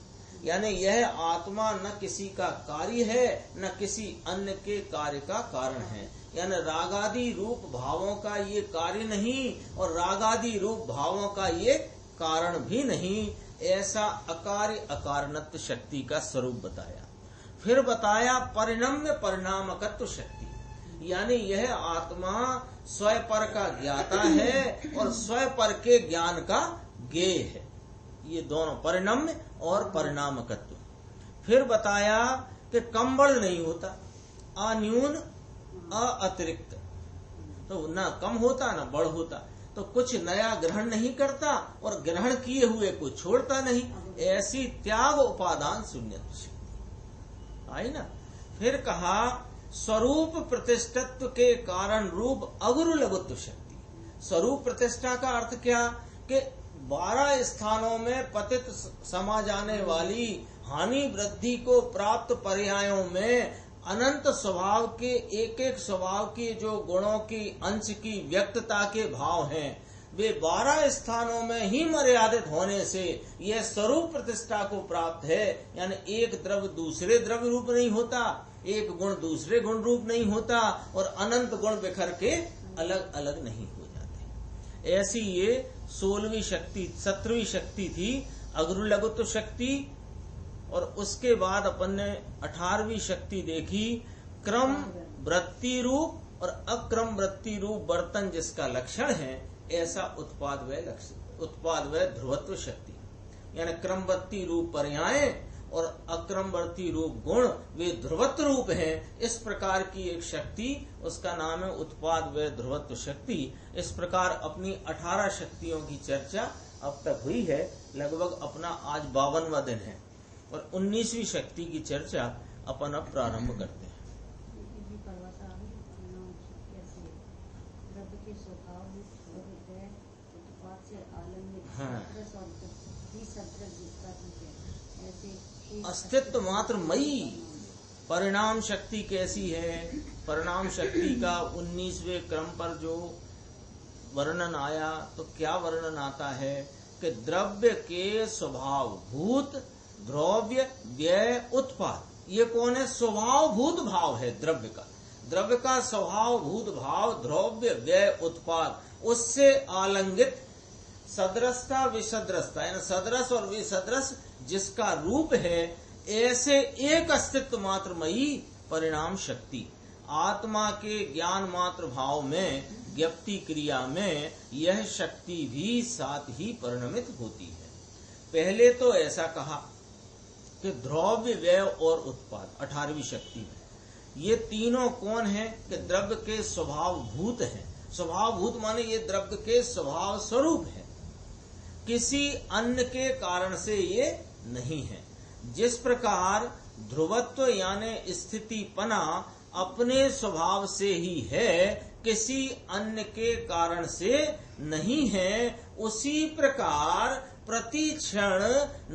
यानी यह आत्मा न किसी का कार्य है न किसी अन्य के कार्य का कारण है। यानी रागादि रूप भावों का ये कार्य नहीं और रागादि रूप भावों का ये कारण भी नहीं। ऐसा अकार्य अकारणत्व शक्ति का स्वरूप बताया। फिर बताया परिणम्य परिणामकत्व शक्ति, यानी यह आत्मा स्वपर का ज्ञाता है और स्वपर के ज्ञान का ज्ञेय है। ये दोनों परिणम्य और परिणामकत्व। फिर बताया कि कम बढ़ नहीं होता, अन्यून अतिरिक्त, तो न कम होता न बढ़ होता, तो कुछ नया ग्रहण नहीं करता और ग्रहण किए हुए को छोड़ता नहीं। ऐसी त्याग उपादान शून्यत्व शक्ति आई ना। फिर कहा स्वरूप प्रतिष्ठत्व के कारण रूप अगुरु लघुत्व शक्ति। स्वरूप प्रतिष्ठा का अर्थ क्या? कि 12 स्थानों में पतित समा जाने वाली हानि वृद्धि को प्राप्त पर्यायों में अनंत स्वभाव के एक एक स्वभाव के जो गुणों की अंश की व्यक्तता के भाव हैं, वे 12 स्थानों में ही मर्यादित होने से यह स्वरूप प्रतिष्ठा को प्राप्त है। यानी एक द्रव्य दूसरे द्रव्य रूप नहीं होता, एक गुण दूसरे गुण रूप नहीं होता और अनंत गुण बिखर के अलग अलग नहीं हो जाते। ऐसी ये 16वीं शक्ति 17वीं शक्ति थी अगुरु लघुत्व शक्ति। और उसके बाद अपन ने 18वीं शक्ति देखी क्रम वृत्ति रूप और अक्रम वृत्ति रूप बर्तन जिसका लक्षण है, ऐसा उत्पाद व ध्रुवत्व शक्ति। यानी क्रमवृत्ति रूप पर्याय और अक्रमवर्ती रूप गुण वे ध्रुवत्व रूप हैं। इस प्रकार की एक शक्ति, उसका नाम है उत्पाद व ध्रुवत्व शक्ति। इस प्रकार अपनी 18 शक्तियों की चर्चा अब तक हुई है। लगभग अपना आज 52वां दिन है और 19वीं शक्ति की चर्चा अपन अब प्रारंभ करते हैं। हाँ। अस्तित्व मात्र मई परिणाम शक्ति कैसी है? परिणाम शक्ति का 19वें क्रम पर जो वर्णन आया, तो क्या वर्णन आता है कि द्रव्य के स्वभाव भूत द्रव्य व्यय उत्पाद, ये कौन है? स्वभाव भूत भाव है द्रव्य का। द्रव्य का स्वभाव भूत भाव द्रव्य व्यय उत्पाद, उससे आलंगित सदृशता विसदृशता, यानी सदृश और विसदृश जिसका रूप है, ऐसे एक अस्तित्व मात्रमयी परिणाम शक्ति आत्मा के ज्ञान मात्र भाव में ज्ञप्ति क्रिया में यह शक्ति भी साथ ही परिणमित होती है। पहले तो ऐसा कहा कि द्रव्य व्यय और उत्पाद 18वीं शक्ति में ये तीनों कौन है? कि द्रव्य के स्वभाव भूत हैं। स्वभाव भूत माने ये द्रव्य के स्वभाव स्वरूप है, किसी अन्य के कारण से ये नहीं है। जिस प्रकार ध्रुवत्व यानी स्थितिपना अपने स्वभाव से ही है, किसी अन्य के कारण से नहीं है, उसी प्रकार प्रति क्षण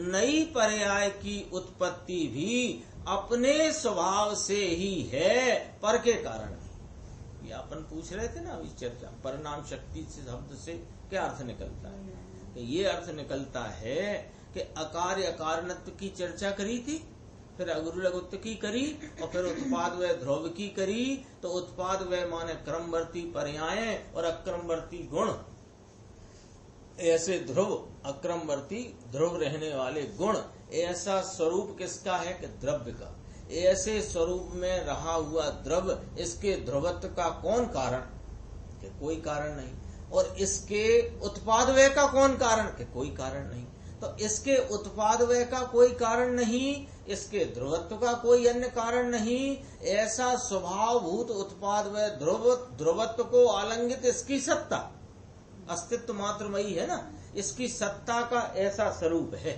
नई पर्याय की उत्पत्ति भी अपने स्वभाव से ही है, पर के कारण नहीं। ये अपन पूछ रहे थे ना अभी चर्चा, परिणाम शक्ति से शब्द से क्या अर्थ निकलता है? तो ये अर्थ निकलता है कि अकार्य अकारणत्व की चर्चा करी थी, फिर अगुरु लघुत्व की करी और फिर उत्पाद व ध्रुव की करी। तो उत्पाद व माने क्रमवर्ती पर्याय और अक्रमवर्ती गुण, ऐसे ध्रुव अक्रमवर्ती ध्रुव रहने वाले गुण, ऐसा स्वरूप किसका है? कि द्रव्य का। ऐसे स्वरूप में रहा हुआ द्रव्य, इसके ध्रुवत्व का कौन कारण? कि कोई कारण नहीं। और इसके उत्पाद व्यय का कौन कारण? कि कोई कारण नहीं। तो इसके उत्पाद व्यय का कोई कारण नहीं, इसके ध्रुवत्व का कोई अन्य कारण नहीं। ऐसा स्वभाव भूत उत्पाद व्यय ध्रुवत्व को आलंगित इसकी सत्ता, अस्तित्व मात्रमयी है ना, इसकी सत्ता का ऐसा स्वरूप है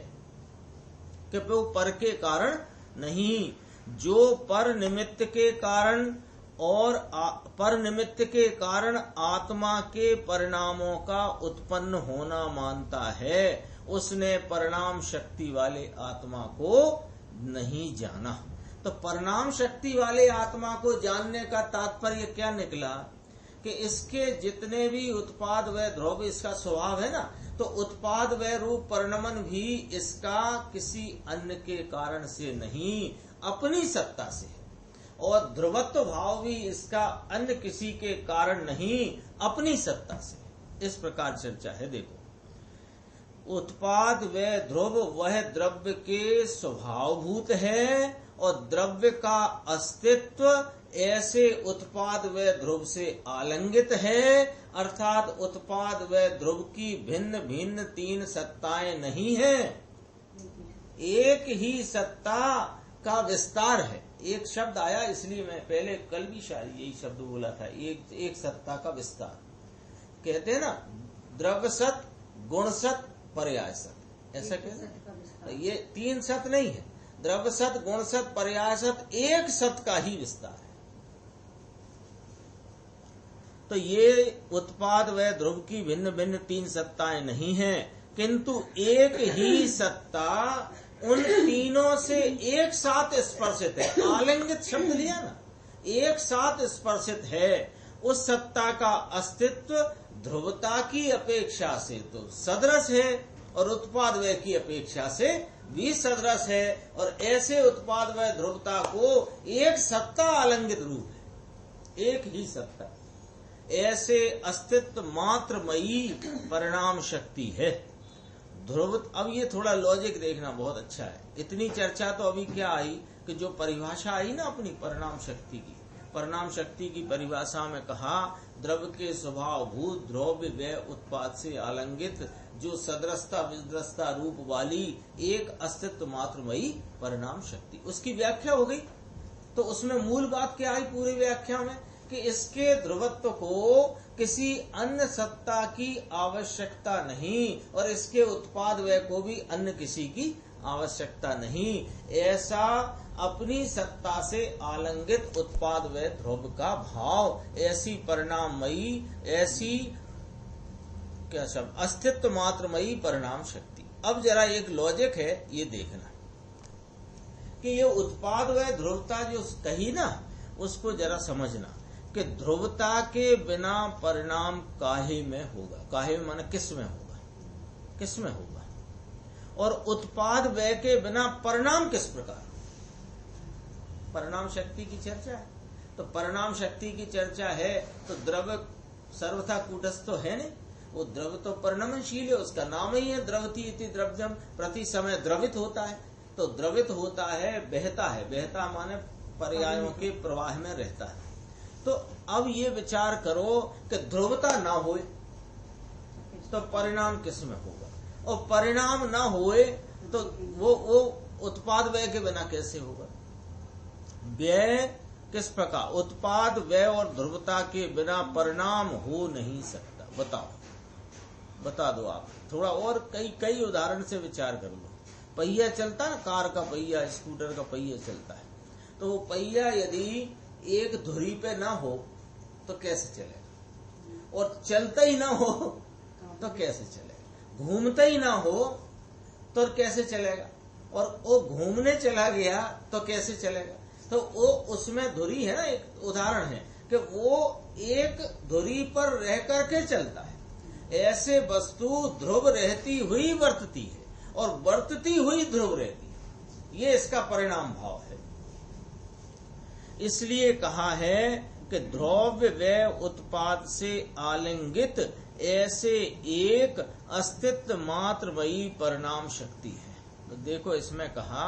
कि वो पर के कारण नहीं। जो पर निमित्त के कारण और पर निमित्त के कारण आत्मा के परिणामों का उत्पन्न होना मानता है, उसने परिणाम शक्ति वाले आत्मा को नहीं जाना। तो परिणाम शक्ति वाले आत्मा को जानने का तात्पर्य क्या निकला कि इसके जितने भी उत्पाद व ध्रुव, इसका स्वभाव है ना, तो उत्पाद व रूप परिणमन भी इसका किसी अन्य के कारण से नहीं, अपनी सत्ता से, और ध्रुवत्व भाव भी इसका अन्य किसी के कारण नहीं, अपनी सत्ता से। इस प्रकार चर्चा है। देखो, उत्पाद व ध्रुव वह द्रव्य के स्वभावभूत है, और द्रव्य का अस्तित्व ऐसे उत्पाद व ध्रुव से आलंगित है, अर्थात उत्पाद व ध्रुव की भिन्न भिन्न तीन सत्ताएं नहीं है, एक ही सत्ता का विस्तार है। एक शब्द आया, इसलिए मैं पहले कल भी शायद यही शब्द बोला था, एक सत्ता का विस्तार। कहते हैं ना, द्रव्य सत, गुण सत, पर्याय सत, ऐसा कहते हैं। ये तीन सत नहीं है, द्रव्य सत, गुण सत, पर्याय सत, एक सत का ही विस्तार है। तो ये उत्पाद व ध्रुव की भिन्न भिन्न तीन सत्ताएं नहीं हैं, किंतु एक ही सत्ता उन तीनों से एक साथ स्पर्शित है। आलिंगित शब्द लिया ना, एक साथ स्पर्शित है। उस सत्ता का अस्तित्व ध्रुवता की अपेक्षा से तो सदृश है, और उत्पाद व की अपेक्षा से भी सदृश है, और ऐसे उत्पाद व ध्रुवता को एक सत्ता आलंगित रूप है, एक ही सत्ता। ऐसे अस्तित्व मात्रमयी परिणाम शक्ति है ध्रुव। अब ये थोड़ा लॉजिक देखना बहुत अच्छा है। इतनी चर्चा तो अभी क्या आई कि जो परिभाषा आई ना अपनी परिणाम शक्ति की, परिणाम शक्ति की परिभाषा में कहा, द्रव्य के स्वभाव भूत द्रव्य व उत्पाद से आलंगित जो सदृशता विदृशता रूप वाली एक अस्तित्व मात्रमयी परिणाम शक्ति, उसकी व्याख्या हो गई। तो उसमें मूल बात क्या आई पूरी व्याख्या में कि इसके ध्रुवत्व को किसी अन्य सत्ता की आवश्यकता नहीं, और इसके उत्पाद व्यय को भी अन्य किसी की आवश्यकता नहीं। ऐसा अपनी सत्ता से आलंगित उत्पाद व्यय ध्रुव का भाव, ऐसी परिणाममयी, ऐसी क्या शब्द, अस्तित्व मात्रमयी परिणाम शक्ति। अब जरा एक लॉजिक है, ये देखना कि ये उत्पाद व्यय ध्रुवता जो कही ना, उसको जरा समझना कि ध्रुवता के बिना परिणाम काहे में होगा। काहे में माने किस में होगा, किस में होगा, और उत्पाद व्यय के बिना परिणाम किस प्रकार। परिणाम शक्ति की चर्चा है, तो परिणाम शक्ति की चर्चा है तो द्रव्य सर्वथा कूटस्थ तो है नहीं, वो द्रव्य तो परिणमनशील है, उसका नाम ही है द्रवती इति द्रव्यम, प्रति समय द्रवित होता है। तो द्रवित होता है, बहता है, बहता माने पर्यायों के प्रवाह में रहता है। तो अब ये विचार करो कि ध्रुवता ना होए तो परिणाम किस में होगा, और परिणाम ना होए तो वो उत्पाद व्यय के बिना कैसे होगा। व्यय किस प्रकार, उत्पाद व्यय और ध्रुवता के बिना परिणाम हो नहीं सकता। बताओ, बता दो आप थोड़ा, और कई उदाहरण से विचार कर लो। पहिया चलता है ना, कार का पहिया, स्कूटर का पहिया चलता है, तो वो पहिया यदि एक धुरी पे ना हो तो कैसे चलेगा, और चलता ही ना हो तो कैसे चलेगा, घूमता ही ना हो तो कैसे चलेगा, और वो घूमने चला गया तो कैसे चलेगा। तो वो उसमें धुरी है ना, एक उदाहरण है कि वो एक धुरी पर रह करके चलता है। ऐसे वस्तु ध्रुव रहती हुई वर्तती है, और वर्तती हुई ध्रुव रहती है, ये इसका परिणाम भाव है। इसलिए कहा है कि द्रव्य व्यय उत्पाद से आलिंगित ऐसे एक अस्तित्व मात्र वही परिणाम शक्ति है। तो देखो इसमें कहा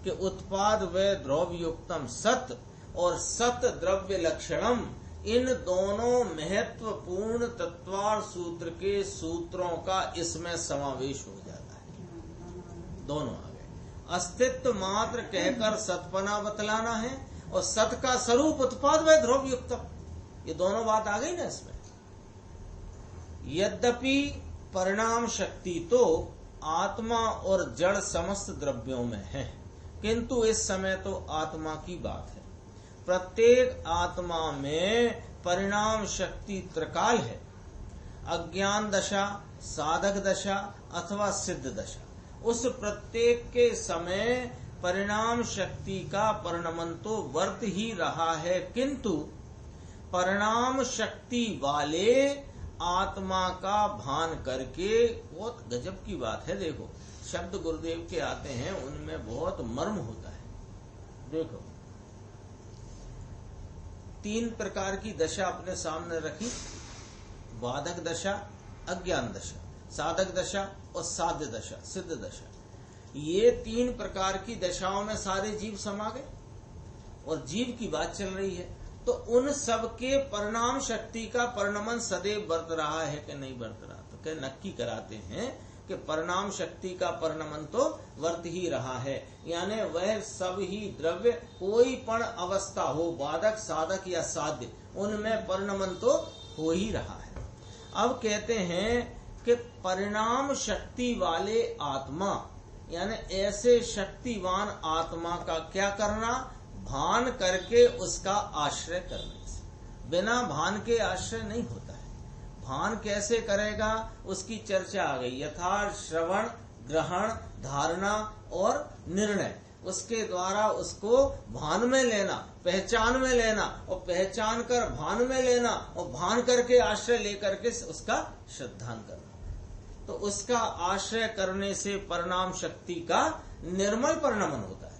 कि उत्पाद व द्रव्य युक्तम सत और सत द्रव्य लक्षणम, इन दोनों महत्वपूर्ण तत्वार सूत्र के सूत्रों का इसमें समावेश हो जाता है। दोनों आ गए, अस्तित्व मात्र कहकर सतपना बतलाना है, और सत का स्वरूप उत्पाद व द्रव्य युक्तम, ये दोनों बात आ गई ना इसमें। यद्यपि परिणाम शक्ति तो आत्मा और जड़ समस्त द्रव्यों में है, किंतु इस समय तो आत्मा की बात है। प्रत्येक आत्मा में परिणाम शक्ति त्रिकाल है, अज्ञान दशा, साधक दशा अथवा सिद्ध दशा। उस प्रत्येक के समय परिणाम शक्ति का परिणमन तो वर्त ही रहा है, किंतु परिणाम शक्ति वाले आत्मा का भान करके, बहुत गजब की बात है। देखो शब्द गुरुदेव के आते हैं, उनमें बहुत मर्म होता है। देखो 3 प्रकार की दशा अपने सामने रखी, बाधक दशा, अज्ञान दशा, साधक दशा और साध्य दशा, सिद्ध दशा। ये 3 प्रकार की दशाओं में सारे जीव समा गए और जीव की बात चल रही है। तो उन सब के परिणाम शक्ति का परिणमन सदैव बरत रहा है कि नहीं बरत रहा? तो क्या नक्की कराते हैं कि परिणाम शक्ति का परिणमन तो वर्त ही रहा है, यानी वह सब ही द्रव्य कोई पण अवस्था हो, बाधक, साधक या साध्य, उनमें परिणमन तो हो ही रहा है। अब कहते हैं कि परिणाम शक्ति वाले आत्मा, यानी ऐसे शक्तिवान आत्मा का क्या करना? भान करके उसका आश्रय करने से। बिना भान के आश्रय नहीं होता है। भान कैसे करेगा उसकी चर्चा आ गई। यथार्थ श्रवण, ग्रहण, धारणा और निर्णय, उसके द्वारा उसको भान में लेना, पहचान में लेना और पहचान कर भान में लेना और भान करके आश्रय लेकर के उसका श्रद्धान करना। तो उसका आश्रय करने से परिणाम शक्ति का निर्मल परिणमन होता है।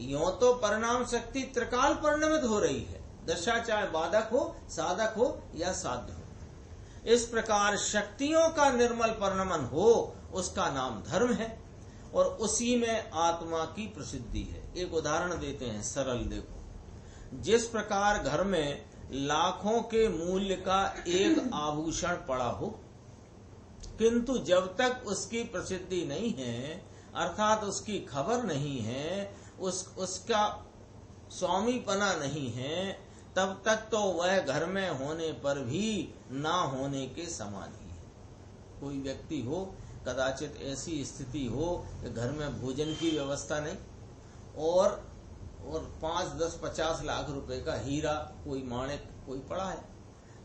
यों तो परिणाम शक्ति त्रिकाल परिणमित हो रही है, दशा चाहे बाधक हो, साधक हो या साध्य हो। इस प्रकार शक्तियों का निर्मल परिणमन हो, उसका नाम धर्म है और उसी में आत्मा की प्रसिद्धि है। एक उदाहरण देते हैं सरल, देखो जिस प्रकार घर में लाखों के मूल्य का एक आभूषण पड़ा हो, किंतु जब तक उसकी प्रसिद्धि नहीं है, अर्थात उसकी खबर नहीं है, उसका स्वामीपना नहीं है, तब तक तो वह घर में होने पर भी ना होने के समान ही है। कोई व्यक्ति हो, कदाचित ऐसी स्थिति हो कि घर में भोजन की व्यवस्था नहीं और 5, 10, 50 लाख रुपए का हीरा, कोई माणिक कोई पड़ा है,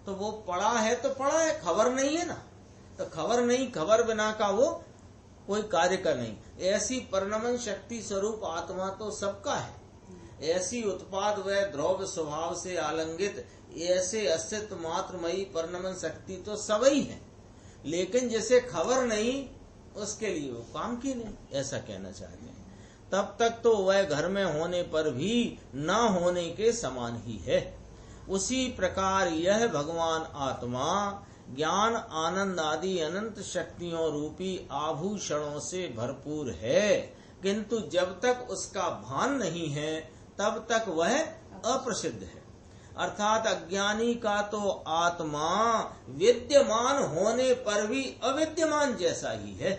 तो वो पड़ा है तो पड़ा है, खबर नहीं है ना। तो खबर नहीं, खबर बिना का वो कोई कार्य का नहीं। ऐसी परिणमन शक्ति स्वरूप आत्मा तो सबका है। ऐसी उत्पाद व द्रव्य स्वभाव से आलंगित ऐसे अस्तित्व मात्रमयी परिणमन शक्ति तो सबई है, लेकिन जैसे खबर नहीं उसके लिए वो काम की नहीं, ऐसा कहना चाहते हैं। तब तक तो वह घर में होने पर भी न होने के समान ही है। उसी प्रकार यह भगवान आत्मा ज्ञान, आनंद आदि अनंत शक्तियों रूपी आभूषणों से भरपूर है, किंतु जब तक उसका भान नहीं है तब तक वह अप्रसिद्ध है। अर्थात अज्ञानी का तो आत्मा विद्यमान होने पर भी अविद्यमान जैसा ही है,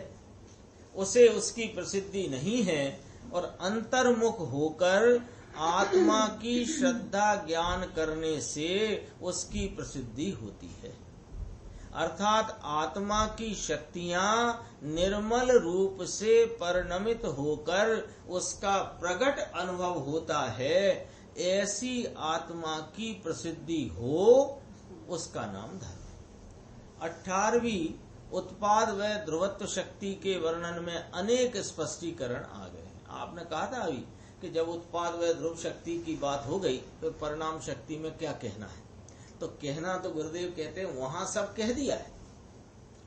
उसे उसकी प्रसिद्धि नहीं है और अंतर्मुख होकर आत्मा की श्रद्धा ज्ञान करने से उसकी प्रसिद्धि होती है। अर्थात आत्मा की शक्तियां निर्मल रूप से परिणमित होकर उसका प्रकट अनुभव होता है, ऐसी आत्मा की प्रसिद्धि हो, उसका नाम धर्म। 18वीं उत्पाद व ध्रुवत्व शक्ति के वर्णन में अनेक स्पष्टीकरण आ गए हैं। आपने कहा था अभी कि जब उत्पाद व ध्रुव शक्ति की बात हो गई तो परिणाम शक्ति में क्या कहना है, तो कहना तो गुरुदेव कहते हैं वहां सब कह दिया है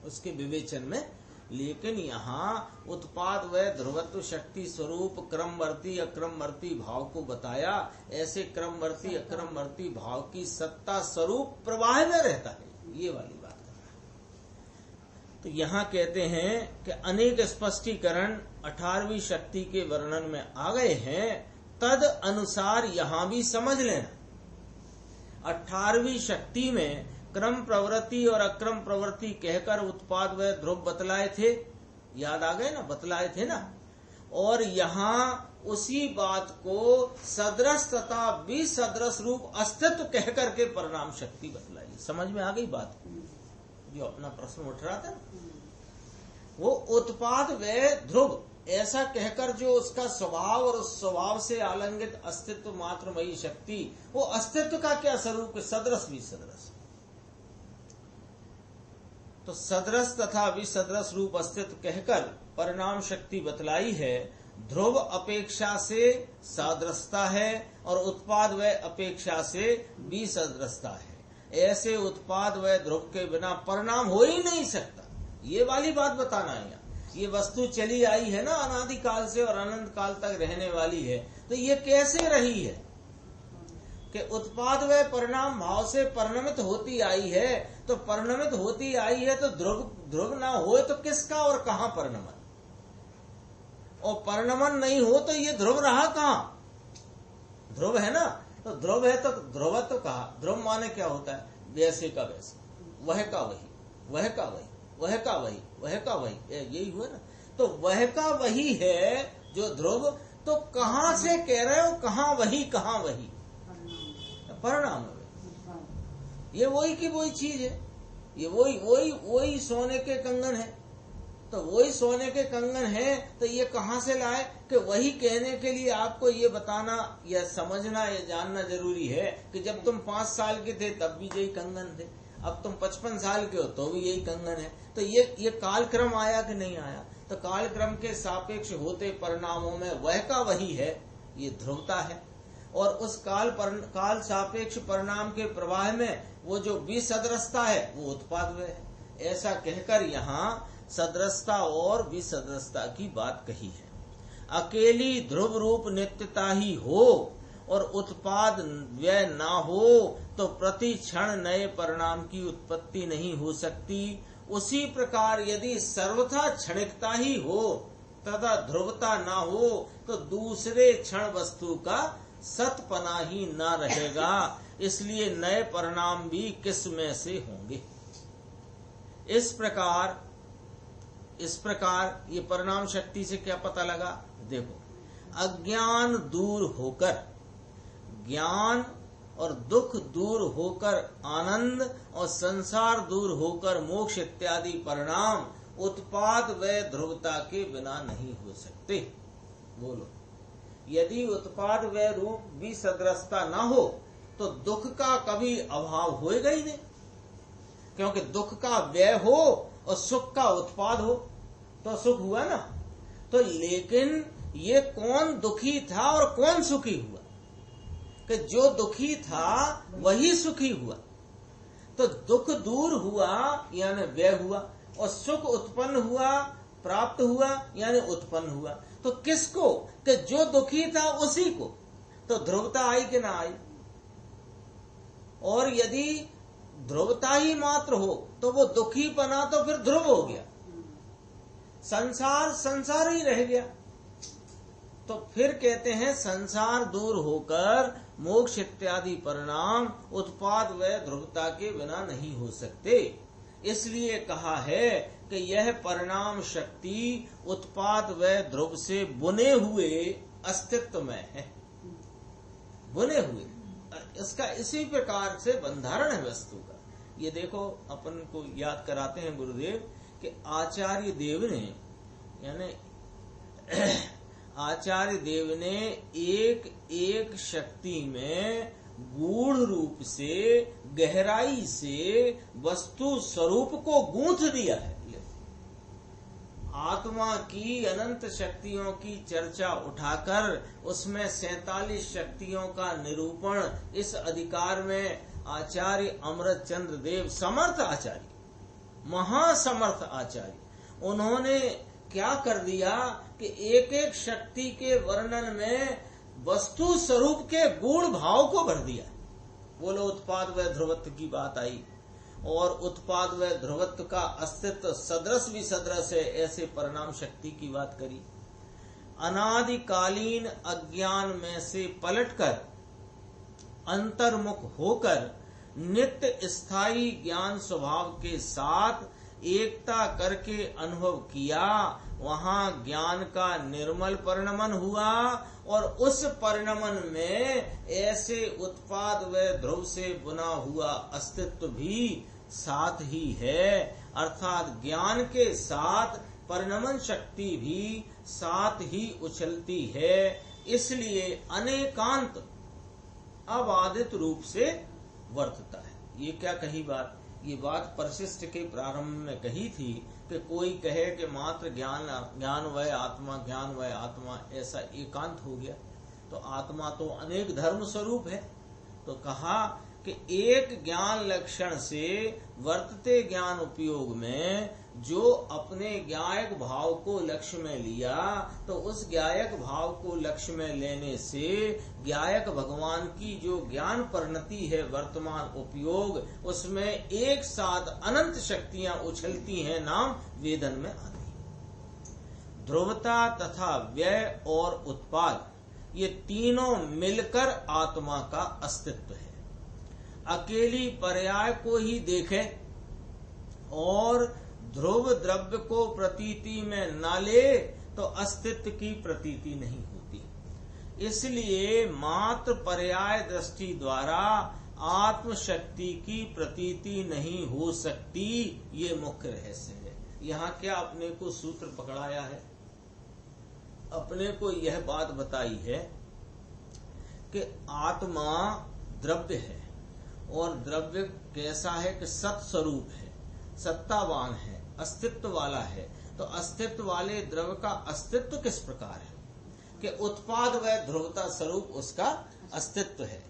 उसके विवेचन में, लेकिन यहाँ उत्पाद व ध्रुवत्व शक्ति स्वरूप क्रमवर्ती अक्रमवर्ती भाव को बताया। ऐसे क्रमवर्ती अक्रमवर्ती भाव की सत्ता स्वरूप प्रवाह में रहता है, ये वाली बात कर रहा है। तो यहाँ कहते हैं कि अनेक स्पष्टीकरण 18वीं शक्ति के वर्णन में आ गए हैं, तद अनुसार यहाँ भी समझ लेना। 18वीं शक्ति में क्रम प्रवृत्ति और अक्रम प्रवृत्ति कहकर उत्पाद व ध्रुव बतलाए थे, याद आ गए ना, बतलाए थे ना। और यहाँ उसी बात को सदृश तथा विसदृश रूप अस्तित्व कहकर के परिणाम शक्ति बतलाई। समझ में आ गई बात? जो अपना प्रश्न उठ रहा था, वो उत्पाद व ध्रुव ऐसा कहकर जो उसका स्वभाव और उस स्वभाव से आलंगित अस्तित्व मात्रमयी शक्ति, वो अस्तित्व का क्या स्वरूप है? सदृश विसदृश। तो सदृश तथा विसदृश रूप अस्तित्व कहकर परिणाम शक्ति बतलाई है। ध्रुव अपेक्षा से सादृशता है और उत्पाद व अपेक्षा से विसदृशता है। ऐसे उत्पाद व ध्रुव के बिना परिणाम हो ही नहीं सकता। ये वाली बात बताना है। ये वस्तु चली आई है ना अनादि काल से और अनंत काल तक रहने वाली है, तो ये कैसे रही है कि उत्पाद व परिणाम भाव से परिणमित होती आई है। तो परिणमित होती आई है तो ध्रुव ना हो तो किसका और कहाँ परिणमन, और परिणमन नहीं हो तो ये ध्रुव रहा कहाँ? ध्रुव है ना, तो ध्रुव है तो ध्रुवत्व कहा। ध्रुव माने क्या होता है? वैसे का वैसे, वह का वही, वह का वही, वह का वही, वह का वही, यही हुआ ना। तो वह का वही है जो ध्रुव। तो कहाँ से कह रहे हो? कहाँ वही, कहाँ वही? परिणाम है। ये वही की वही चीज है। ये वही सोने के कंगन है। तो वही सोने के कंगन है, तो ये कहाँ से लाए? कि वही कहने के लिए आपको ये बताना या समझना या जानना जरूरी है कि जब तुम 5 साल के थे तब भी यही कंगन थे, अब तुम 55 साल के हो तो भी यही कंगन है। तो ये कालक्रम आया कि नहीं आया? तो कालक्रम के सापेक्ष होते परिणामों में वह का वही है, ये ध्रुवता है। और उस काल सापेक्ष परिणाम के प्रवाह में वो जो विसदृशता है वो उत्पाद है। ऐसा कहकर यहाँ सदृशता और विसदृशता की बात कही है। अकेली ध्रुव रूप नित्यता ही हो और उत्पाद व्यय ना हो तो प्रति क्षण नए परिणाम की उत्पत्ति नहीं हो सकती। उसी प्रकार यदि सर्वथा क्षणिकता ही हो तथा ध्रुवता ना हो तो दूसरे क्षण वस्तु का सतपना ही न रहेगा। इसलिए नए परिणाम भी किस में से होंगे? इस प्रकार ये परिणाम शक्ति से क्या पता लगा? देखो, अज्ञान दूर होकर ज्ञान और दुख दूर होकर आनंद और संसार दूर होकर मोक्ष इत्यादि परिणाम उत्पाद व ध्रुवता के बिना नहीं हो सकते। बोलो, यदि उत्पाद व रूप विसदृशता न हो तो दुख का कभी अभाव होएगा ही नहीं, क्योंकि दुख का व्यय हो और सुख का उत्पाद हो तो सुख हुआ ना। तो लेकिन ये कौन दुखी था और कौन सुखी हुआ? कि जो दुखी था वही सुखी हुआ। तो दुख दूर हुआ यानी व्यय हुआ, और सुख उत्पन्न हुआ, प्राप्त हुआ यानी उत्पन्न हुआ। तो किसको? कि जो दुखी था उसी को। तो ध्रुवता आई कि ना आई? और यदि ध्रुवता ही मात्र हो तो वो दुखी बना तो फिर ध्रुव हो गया, संसार ही रह गया। तो फिर कहते हैं संसार दूर होकर मोक्ष इत्यादि परिणाम उत्पाद व ध्रुवता के बिना नहीं हो सकते। इसलिए कहा है कि यह परिणाम शक्ति उत्पाद व ध्रुव से बुने हुए अस्तित्व में है। बुने हुए, इसका इसी प्रकार से बंधारण है वस्तु का। ये देखो, अपन को याद कराते हैं गुरुदेव कि आचार्य देव ने एक एक शक्ति में गूढ़ रूप से गहराई से वस्तु स्वरूप को गूंथ दिया है। आत्मा की अनंत शक्तियों की चर्चा उठाकर उसमें 47 शक्तियों का निरूपण इस अधिकार में आचार्य अमृत चंद्र देव, समर्थ आचार्य, महासमर्थ आचार्य, उन्होंने क्या कर दिया कि एक एक शक्ति के वर्णन में वस्तु स्वरूप के गूढ़ भाव को भर दिया। बोलो, उत्पाद व ध्रुवत्व की बात आई और उत्पाद व ध्रुवत्व का अस्तित्व सदृश विसदृश है, ऐसे परिणाम शक्ति की बात करी। अनादिकालीन अज्ञान में से पलटकर अंतर्मुख होकर नित्य स्थायी ज्ञान स्वभाव के साथ एकता करके अनुभव किया, वहां ज्ञान का निर्मल परिणमन हुआ और उस परिणमन में ऐसे उत्पाद व ध्रुव से बुना हुआ अस्तित्व भी साथ ही है। अर्थात ज्ञान के साथ परिणमन शक्ति भी साथ ही उछलती है, इसलिए अनेकांत अबाधित रूप से वर्तता है। ये क्या कही बात? ये बात परिशिष्ट के प्रारंभ में कही थी कि कोई कहे कि मात्र ज्ञान वह आत्मा, ज्ञान वह आत्मा, ऐसा एकांत हो गया तो आत्मा तो अनेक धर्म स्वरूप है। तो कहा कि एक ज्ञान लक्षण से वर्तते ज्ञान उपयोग में जो अपने ज्ञायक भाव को लक्ष्य में लिया, तो उस ज्ञायक भाव को लक्ष्य में लेने से ज्ञायक भगवान की जो ज्ञान परिणति है वर्तमान उपयोग, उसमें एक साथ अनंत शक्तियां उछलती हैं, नाम वेदन में आती है। ध्रुवता तथा व्यय और उत्पाद, ये तीनों मिलकर आत्मा का अस्तित्व है। अकेली पर्याय को ही देखे और ध्रुव द्रव्य को प्रतीति में न ले तो अस्तित्व की प्रतीति नहीं होती। इसलिए मात्र पर्याय दृष्टि द्वारा आत्म शक्ति की प्रतीति नहीं हो सकती, ये मुख्य रहस्य है। यहाँ क्या अपने को सूत्र पकड़ाया है? अपने को यह बात बताई है कि आत्मा द्रव्य है और द्रव्य कैसा है कि सत्स्वरूप है, सत्तावान है, अस्तित्व वाला है। तो अस्तित्व वाले द्रव्य का अस्तित्व किस प्रकार है कि उत्पाद व ध्रुवता स्वरूप उसका अस्तित्व है।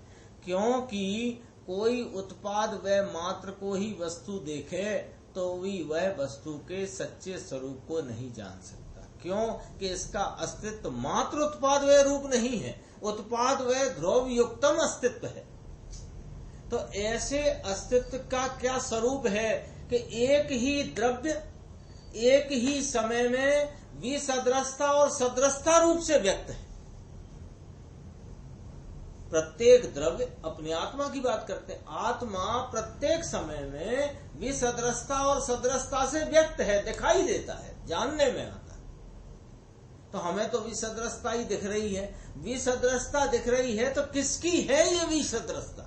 क्योंकि कोई उत्पाद व मात्र को ही वस्तु देखे तो भी वह वस्तु के सच्चे स्वरूप को नहीं जान सकता। क्यों कि इसका अस्तित्व मात्र उत्पाद व रूप नहीं है, उत्पाद व ध्रुव युक्तम अस्तित्व है। तो ऐसे अस्तित्व का क्या स्वरूप है कि एक ही द्रव्य एक ही समय में विसदृशता और सदृशता रूप से व्यक्त है। प्रत्येक द्रव्य, अपनी आत्मा की बात करते हैं, आत्मा प्रत्येक समय में विसदृशता और सदृशता से व्यक्त है, दिखाई देता है, जानने में आता है। तो हमें तो विसदृशता ही दिख रही है। विसदृशता दिख रही है तो किसकी है ये विसदृशता?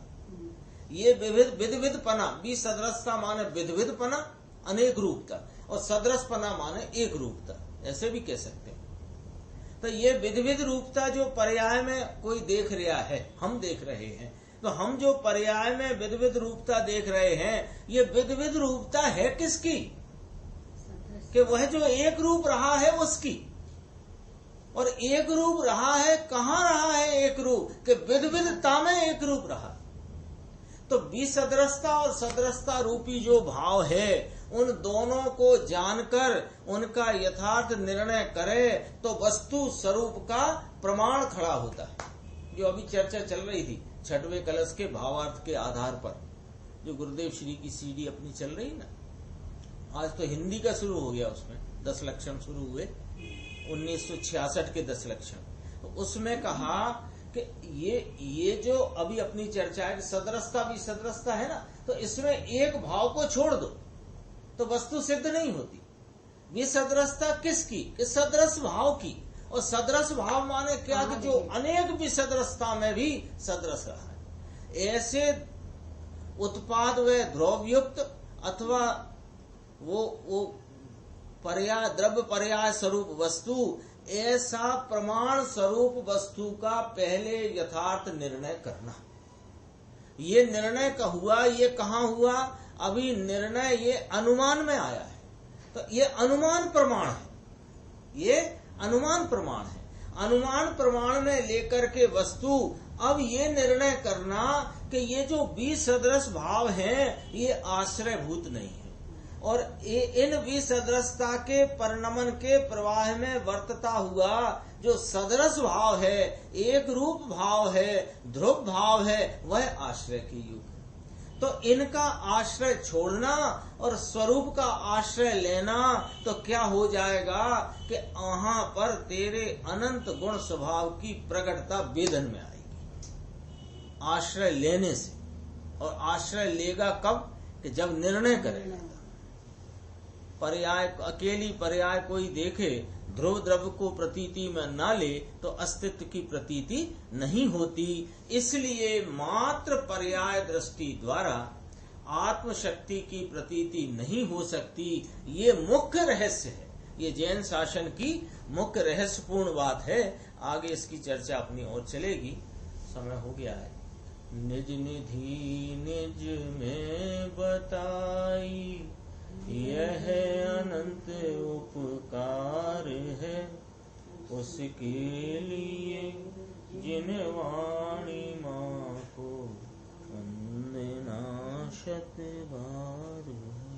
ये विविधपना, विसदृशता माने विविधपना, अनेक रूपता, और सदृशपना माने एक रूपता, ऐसे भी कह सकते हैं। तो ये विविध रूपता जो पर्याय में कोई देख रहा है, हम देख रहे हैं, तो हम जो पर्याय में विविध रूपता देख रहे हैं, ये विविध रूपता है किसकी? कि वह जो एक रूप रहा है उसकी। और एक रूप रहा है, कहाँ रहा है एक रूप? कि विविधता में एक रूप रहा। तो विसदृशता और सदृशता रूपी जो भाव है, उन दोनों को जानकर उनका यथार्थ निर्णय करे तो वस्तु स्वरूप का प्रमाण खड़ा होता है। जो अभी चर्चा चल रही थी छठवें कलश के भावार्थ के आधार पर, जो गुरुदेव श्री की सीडी अपनी चल रही ना, आज तो हिंदी का शुरू हो गया, उसमें 10 लक्षण शुरू हुए, 1966 के 10 लक्षण। तो उसमें कहा कि ये जो अभी अपनी चर्चा है कि सदृशता भी सदृशता है ना, तो इसमें एक भाव को छोड़ दो तो वस्तु सिद्ध नहीं होती। विसदृशता किसकी? कि सदृश भाव की। और सदृश भाव माने क्या कि जो अनेक विसदृशता में भी सदृश रहा है। ऐसे उत्पाद व ध्रुवयुक्त अथवा वो पर्याय, द्रव्य पर्याय स्वरूप वस्तु, ऐसा प्रमाण स्वरूप वस्तु का पहले यथार्थ निर्णय करना। ये निर्णय का हुआ, ये कहाँ हुआ? अभी निर्णय ये अनुमान में आया है। तो ये अनुमान प्रमाण है, ये अनुमान प्रमाण है। अनुमान प्रमाण में लेकर के वस्तु अब ये निर्णय करना कि ये जो विसदृश भाव हैं, ये आश्रयभूत नहीं है, और इन विसदृशता के परिणमन के प्रवाह में वर्तता हुआ जो सदृश भाव है, एक रूप भाव है, ध्रुव भाव है, वह आश्रय की युग है। तो इनका आश्रय छोड़ना और स्वरूप का आश्रय लेना, तो क्या हो जाएगा कि वहां पर तेरे अनंत गुण स्वभाव की प्रकटता वेदन में आएगी आश्रय लेने से। और आश्रय लेगा कब? कि जब निर्णय करेगा। पर्याय, अकेली पर्याय कोई देखे, ध्रुव द्रव्य को प्रतीति में न ले तो अस्तित्व की प्रतीति नहीं होती। इसलिए मात्र पर्याय दृष्टि द्वारा आत्म शक्ति की प्रतीति नहीं हो सकती। ये मुख्य रहस्य है, ये जैन शासन की मुख्य रहस्यपूर्ण बात है। आगे इसकी चर्चा अपनी ओर चलेगी। समय हो गया है। निज निधि निज में बताई, यह अनंत उपकार है, उसके लिए जिन वाणी माँ को वंदना शत बार है।